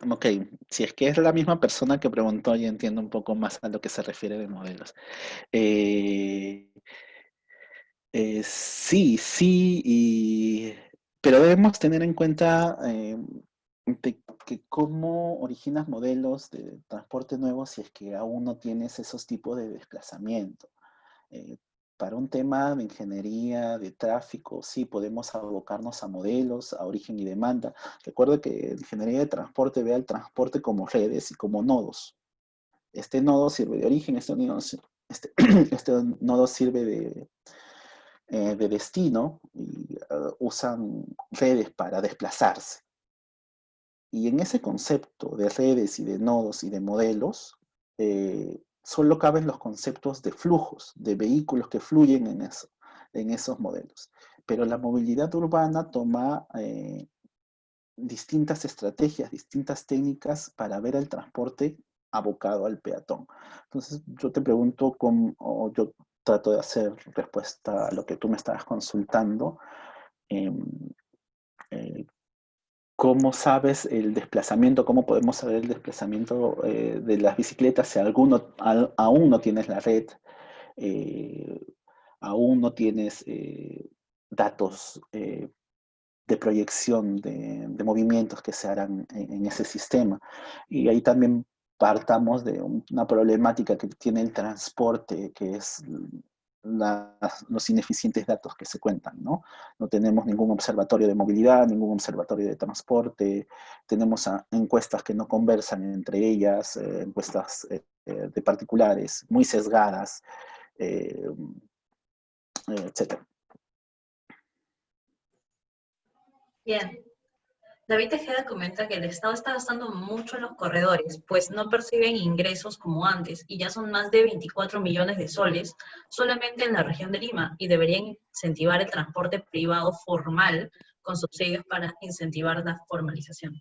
Ok, si es que es la misma persona que preguntó, ya entiendo un poco más a lo que se refiere de modelos. Eh, sí, sí, pero debemos tener en cuenta de que cómo originas modelos de transporte nuevos si es que aún no tienes esos tipos de desplazamiento. Eh, para un tema de ingeniería, de tráfico, sí podemos abocarnos a modelos, a origen y demanda. Recuerda que ingeniería de transporte ve al transporte como redes y como nodos. Este nodo sirve de origen, este nodo sirve de destino y usan redes para desplazarse. Y en ese concepto de redes y de nodos y de modelos, solo caben los conceptos de flujos, de vehículos que fluyen en esos modelos. Pero la movilidad urbana toma distintas estrategias, distintas técnicas para ver el transporte abocado al peatón. Entonces yo te pregunto, o yo trato de hacer respuesta a lo que tú me estabas consultando. eh, eh, ¿Cómo sabes el desplazamiento? ¿Cómo podemos saber el desplazamiento de las bicicletas si aún no tienes la red, eh, aún no tienes datos de proyección de movimientos que se harán en ese sistema? Y ahí también partamos de una problemática que tiene el transporte, que es los ineficientes datos que se cuentan, ¿no? No tenemos ningún observatorio de movilidad, ningún observatorio de transporte, tenemos encuestas que no conversan entre ellas, encuestas de particulares, muy sesgadas, eh, etc. Bien. David Tejeda comenta que el Estado está gastando mucho en los corredores, pues no perciben ingresos como antes y ya son más de 24 millones de soles solamente en la región de Lima y deberían incentivar el transporte privado formal con subsidios para incentivar la formalización.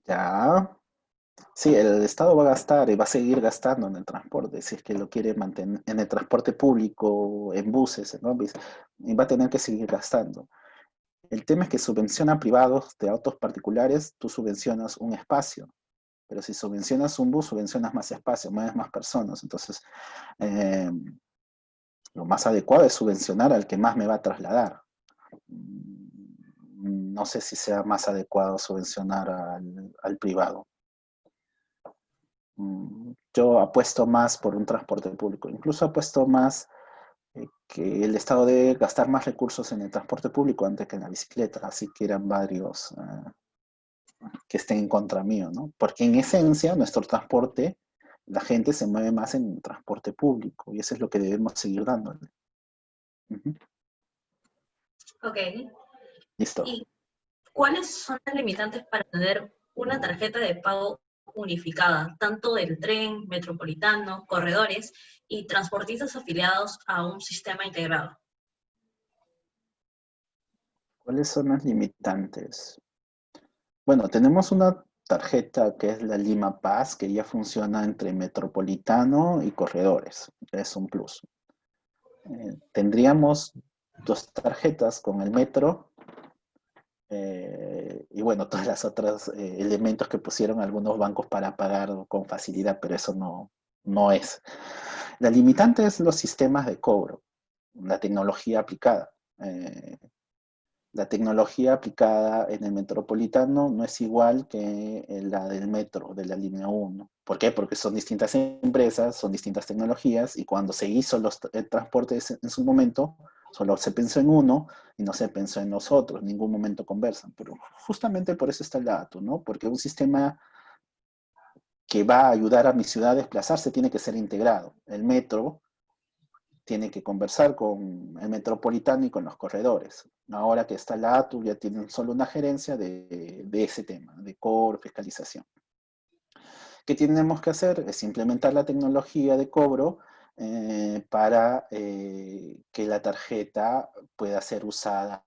Ya, sí, el Estado va a gastar y va a seguir gastando en el transporte, si es que lo quiere mantener en el transporte público, en buses, ¿no? Y va a tener que seguir gastando. El tema es que subvenciona privados de autos particulares, tú subvencionas un espacio. Pero si subvencionas un bus, subvencionas más espacio, mueves más personas. Entonces, lo más adecuado es subvencionar al que más me va a trasladar. No sé si sea más adecuado subvencionar al privado. Yo apuesto más por un transporte público. Incluso apuesto más que el Estado debe gastar más recursos en el transporte público antes que en la bicicleta. Así que eran varios que estén en contra mío, ¿no? Porque en esencia nuestro transporte, la gente se mueve más en transporte público y eso es lo que debemos seguir dándole. Ok. Listo. ¿Y cuáles son las limitantes para tener una tarjeta de pago unificada, tanto del tren, metropolitano, corredores y transportistas afiliados a un sistema integrado? ¿Cuáles son las limitantes? Bueno, tenemos una tarjeta que es la Lima Paz, que ya funciona entre metropolitano y corredores. Es un plus. Tendríamos dos tarjetas con el metro y bueno, todas las otras elementos que pusieron algunos bancos para pagar con facilidad, pero eso no es. La limitante es los sistemas de cobro, la tecnología aplicada. La tecnología aplicada en el metropolitano no es igual que la del metro, de la línea 1. ¿Por qué? Porque son distintas empresas, son distintas tecnologías, y cuando se hizo el transporte en su momento, solo se pensó en uno y no se pensó en los otros, en ningún momento conversan. Pero justamente por eso está el dato, ¿no? Porque un sistema que va a ayudar a mi ciudad a desplazarse tiene que ser integrado. El metro tiene que conversar con el metropolitano y con los corredores. Ahora que está la ATU, ya tienen solo una gerencia de ese tema, de cobro, fiscalización. ¿Qué tenemos que hacer? Es implementar la tecnología de cobro para que la tarjeta pueda ser usada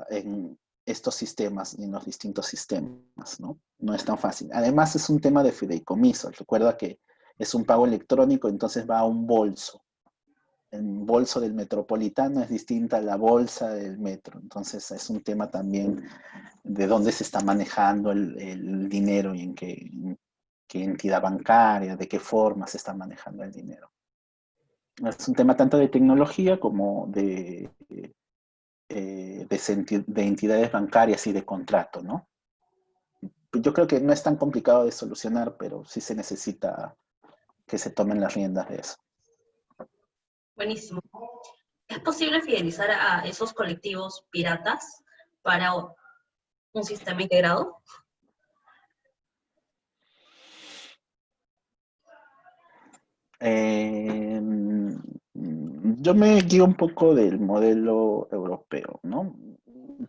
en estos sistemas, en los distintos sistemas, ¿no? No es tan fácil. Además es un tema de fideicomiso. Recuerda que es un pago electrónico, entonces va a un bolso. El bolso del metropolitano es distinta a la bolsa del metro. Entonces es un tema también de dónde se está manejando el dinero y en qué entidad bancaria, de qué forma se está manejando el dinero. Es un tema tanto de tecnología como de entidades bancarias y de contrato, ¿no? Yo creo que no es tan complicado de solucionar, pero sí se necesita que se tomen las riendas de eso. Buenísimo. ¿Es posible fidelizar a esos colectivos piratas para un sistema integrado? Yo me guío un poco del modelo europeo, ¿no?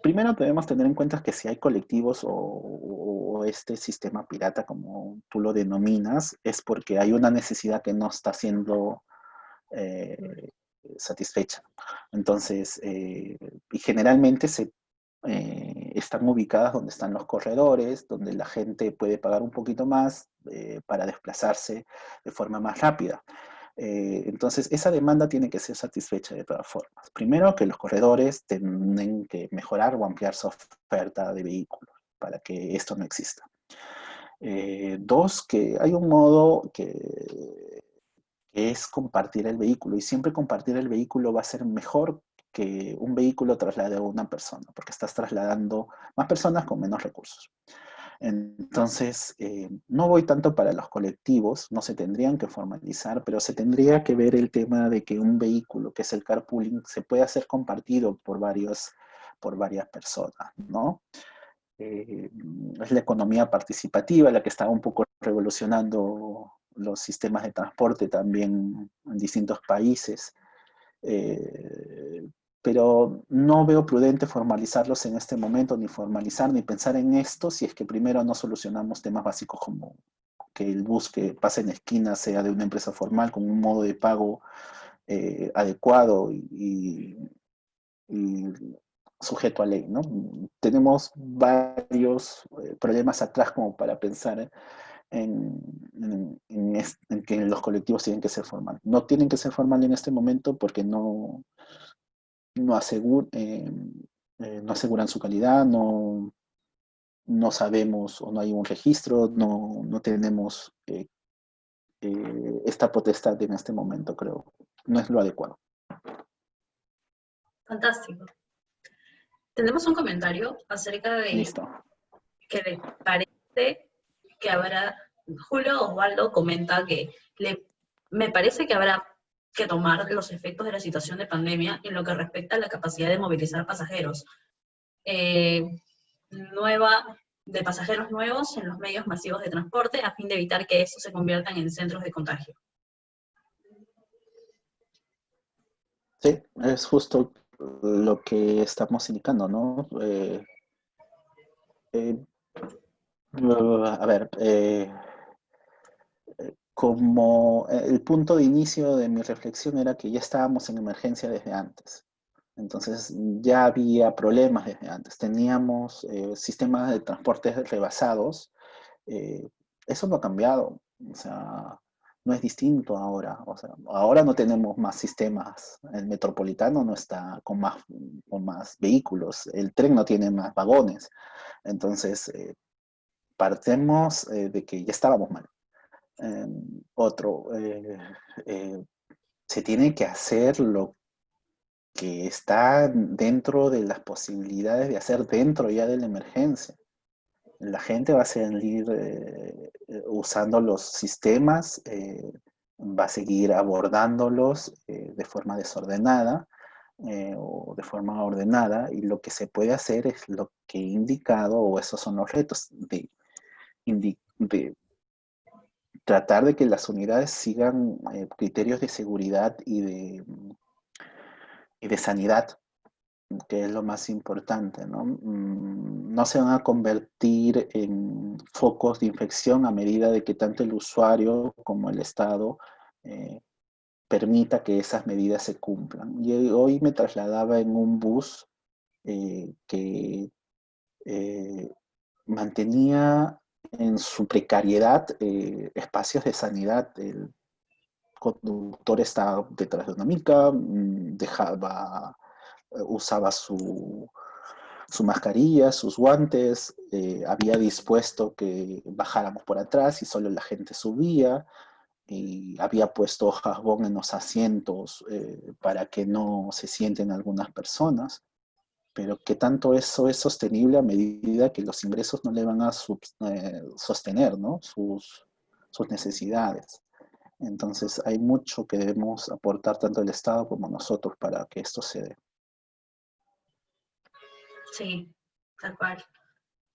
Primero debemos tener en cuenta que si hay colectivos o este sistema pirata, como tú lo denominas, es porque hay una necesidad que no está siendo satisfecha. Entonces, y generalmente están ubicadas donde están los corredores, donde la gente puede pagar un poquito más para desplazarse de forma más rápida. Entonces, esa demanda tiene que ser satisfecha de todas formas. Primero, que los corredores tienen que mejorar o ampliar su oferta de vehículos para que esto no exista. Dos, que hay un modo que es compartir el vehículo, y siempre compartir el vehículo va a ser mejor que un vehículo traslade a una persona, porque estás trasladando más personas con menos recursos. Entonces, no voy tanto para los colectivos, no se tendrían que formalizar, pero se tendría que ver el tema de que un vehículo, que es el carpooling, se puede hacer compartido por varias personas, ¿no? Es la economía participativa la que está un poco revolucionando los sistemas de transporte también en distintos países. Pero no veo prudente formalizarlos en este momento, ni formalizar, ni pensar en esto, si es que primero no solucionamos temas básicos como que el bus que pasa en la esquina sea de una empresa formal con un modo de pago adecuado y sujeto a ley, ¿no? Tenemos varios problemas atrás como para pensar en que los colectivos tienen que ser formales. No tienen que ser formales en este momento porque no aseguran su calidad, no no sabemos o no hay un registro, no tenemos esta potestad en este momento, creo. No es lo adecuado. Fantástico. Tenemos un comentario acerca de Listo. que le parece que habrá, Julio Osvaldo comenta que me parece que habrá que tomar los efectos de la situación de pandemia en lo que respecta a la capacidad de movilizar pasajeros. De pasajeros nuevos en los medios masivos de transporte a fin de evitar que estos se conviertan en centros de contagio. Sí, es justo lo que estamos indicando, ¿no? A ver, como el punto de inicio de mi reflexión era que ya estábamos en emergencia desde antes. Entonces ya había problemas desde antes. Teníamos sistemas de transporte rebasados. Eso no ha cambiado. O sea, no es distinto ahora. O sea, ahora no tenemos más sistemas. El metropolitano no está con más vehículos. El tren no tiene más vagones. Entonces, partemos de que ya estábamos mal. Se tiene que hacer lo que está dentro de las posibilidades de hacer dentro ya de la emergencia. La gente va a seguir usando los sistemas, va a seguir abordándolos de forma desordenada o de forma ordenada, y lo que se puede hacer es lo que he indicado, o esos son los retos, de tratar de que las unidades sigan criterios de seguridad y de sanidad, que es lo más importante, ¿no? No se van a convertir en focos de infección a medida de que tanto el usuario como el Estado permita que esas medidas se cumplan. Y hoy me trasladaba en un bus que mantenía en su precariedad espacios de sanidad. El conductor estaba detrás de una mica, usaba su mascarilla, sus guantes, había dispuesto que bajáramos por atrás y solo la gente subía, y había puesto jabón en los asientos para que no se sienten algunas personas. Pero ¿qué tanto eso es sostenible a medida que los ingresos no le van a sostener, ¿no? sus necesidades? Entonces hay mucho que debemos aportar tanto el Estado como nosotros para que esto se dé. Sí, tal cual.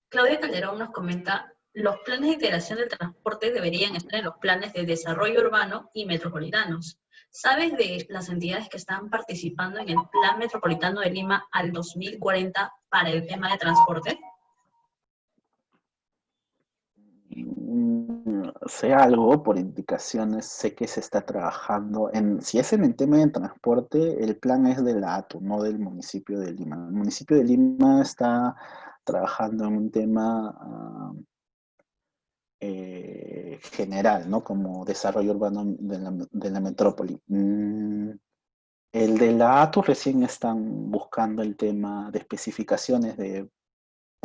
Claudia Calderón nos comenta, los planes de integración del transporte deberían estar en los planes de desarrollo urbano y metropolitanos. ¿Sabes de las entidades que están participando en el Plan Metropolitano de Lima al 2040 para el tema de transporte? Sé algo por indicaciones, sé que se está trabajando si es en el tema de transporte, el plan es de la ATU, no del municipio de Lima. El municipio de Lima está trabajando en un tema general, ¿no? Como desarrollo urbano de la metrópoli. El de la ATU recién están buscando el tema de especificaciones de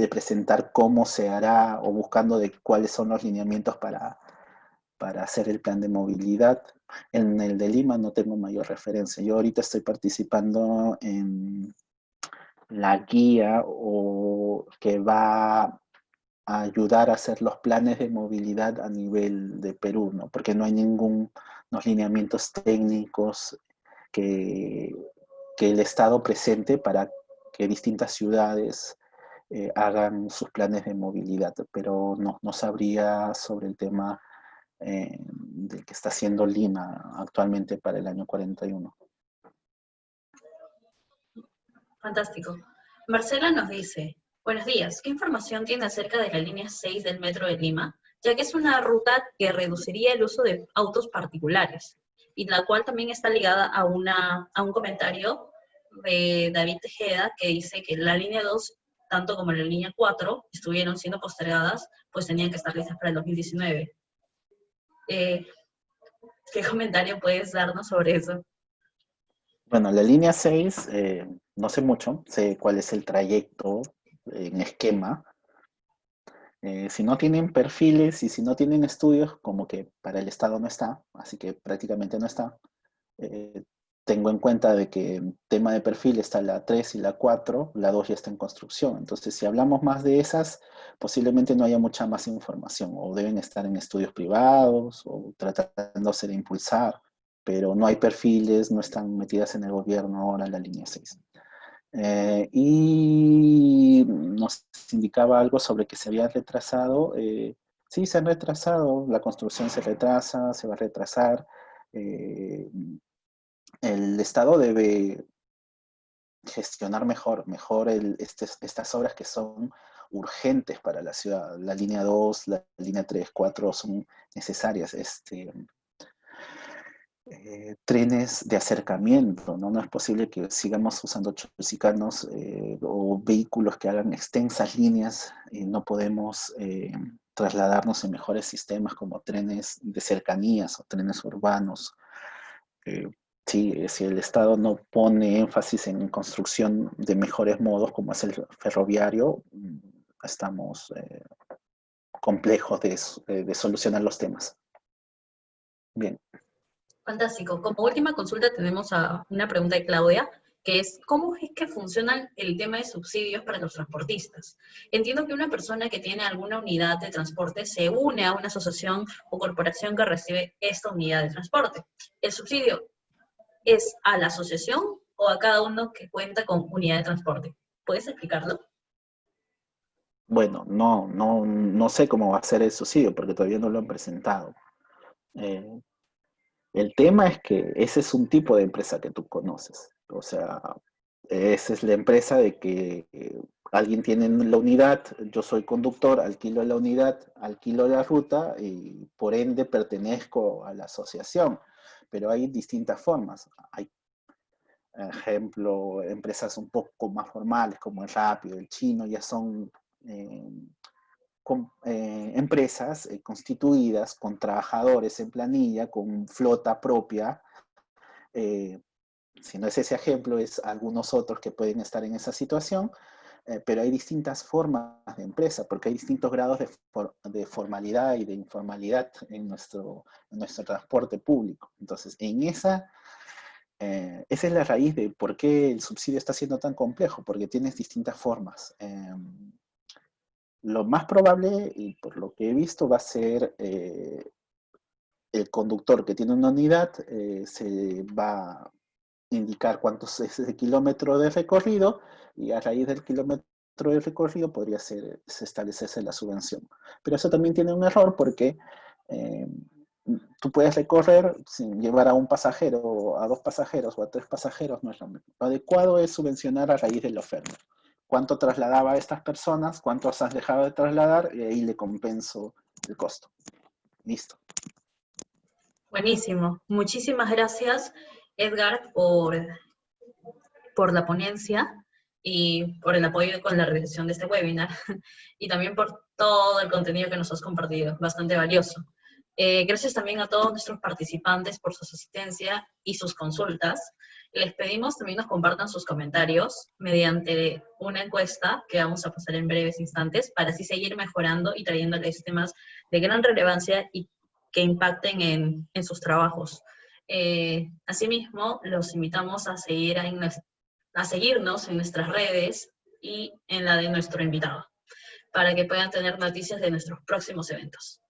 presentar cómo se hará, o buscando de cuáles son los lineamientos para hacer el plan de movilidad. En el de Lima no tengo mayor referencia. Yo ahorita estoy participando en la guía que va a ayudar a hacer los planes de movilidad a nivel de Perú, ¿no? Porque no hay unos lineamientos técnicos que el Estado presente para que distintas ciudades hagan sus planes de movilidad, pero no sabría sobre el tema del que está haciendo Lima actualmente para el año 41. Fantástico. Marcela nos dice, buenos días, ¿qué información tiene acerca de la línea 6 del Metro de Lima? Ya que es una ruta que reduciría el uso de autos particulares, y la cual también está ligada a un comentario de David Tejeda, que dice que la línea 2, tanto como la línea 4, estuvieron siendo postergadas, pues tenían que estar listas para el 2019. ¿Qué comentario puedes darnos sobre eso? Bueno, la línea 6, no sé mucho, sé cuál es el trayecto en esquema, Si no tienen perfiles y si no tienen estudios, como que para el Estado no está, así que prácticamente no está. Tengo en cuenta de que en tema de perfil está la 3 y la 4, la 2 ya está en construcción. Entonces, si hablamos más de esas, posiblemente no haya mucha más información, o deben estar en estudios privados, o tratándose de impulsar, pero no hay perfiles, no están metidas en el gobierno ahora en la línea 6. Y nos indicaba algo sobre que se había retrasado. Sí, se han retrasado, la construcción se retrasa, se va a retrasar. El Estado debe gestionar mejor estas obras que son urgentes para la ciudad. La línea 2, la línea 3, 4 son necesarias. Trenes de acercamiento, ¿no? No es posible que sigamos usando chosicanos o vehículos que hagan extensas líneas y no podemos trasladarnos en mejores sistemas como trenes de cercanías o trenes urbanos. Sí, si el Estado no pone énfasis en construcción de mejores modos como es el ferroviario, estamos complejos de solucionar los temas. Bien. Fantástico. Como última consulta tenemos una pregunta de Claudia, que es, ¿cómo es que funciona el tema de subsidios para los transportistas? Entiendo que una persona que tiene alguna unidad de transporte se une a una asociación o corporación que recibe esta unidad de transporte. ¿El subsidio es a la asociación o a cada uno que cuenta con unidad de transporte? ¿Puedes explicarlo? Bueno, no sé cómo va a ser el subsidio porque todavía no lo han presentado. El tema es que ese es un tipo de empresa que tú conoces. O sea, esa es la empresa de que alguien tiene la unidad, yo soy conductor, alquilo la unidad, alquilo la ruta y por ende pertenezco a la asociación. Pero hay distintas formas. Hay, ejemplo, empresas un poco más formales como el Rápido, el Chino, ya son empresas constituidas con trabajadores en planilla, con flota propia. Si no es ese ejemplo, es algunos otros que pueden estar en esa situación, pero hay distintas formas de empresa, porque hay distintos grados de formalidad y de informalidad en nuestro transporte público. Entonces, esa es la raíz de por qué el subsidio está siendo tan complejo, porque tienes distintas formas. Lo más probable, y por lo que he visto, va a ser el conductor que tiene una unidad, se va a indicar cuántos es el kilómetro de recorrido, y a raíz del kilómetro de recorrido podría establecerse la subvención. Pero eso también tiene un error porque tú puedes recorrer sin llevar a un pasajero, a dos pasajeros o a tres pasajeros, no es lo mismo. Lo adecuado es subvencionar a raíz de la oferta. ¿Cuánto trasladaba a estas personas? ¿Cuántos has dejado de trasladar? Y ahí le compenso el costo. Listo. Buenísimo. Muchísimas gracias, Edgar, por la ponencia y por el apoyo con la realización de este webinar y también por todo el contenido que nos has compartido, bastante valioso. Gracias también a todos nuestros participantes por su asistencia y sus consultas. Les pedimos también nos compartan sus comentarios mediante una encuesta que vamos a pasar en breves instantes para así seguir mejorando y trayéndoles temas de gran relevancia y que impacten en sus trabajos. Asimismo, los invitamos a seguirnos en nuestras redes y en la de nuestro invitado, para que puedan tener noticias de nuestros próximos eventos.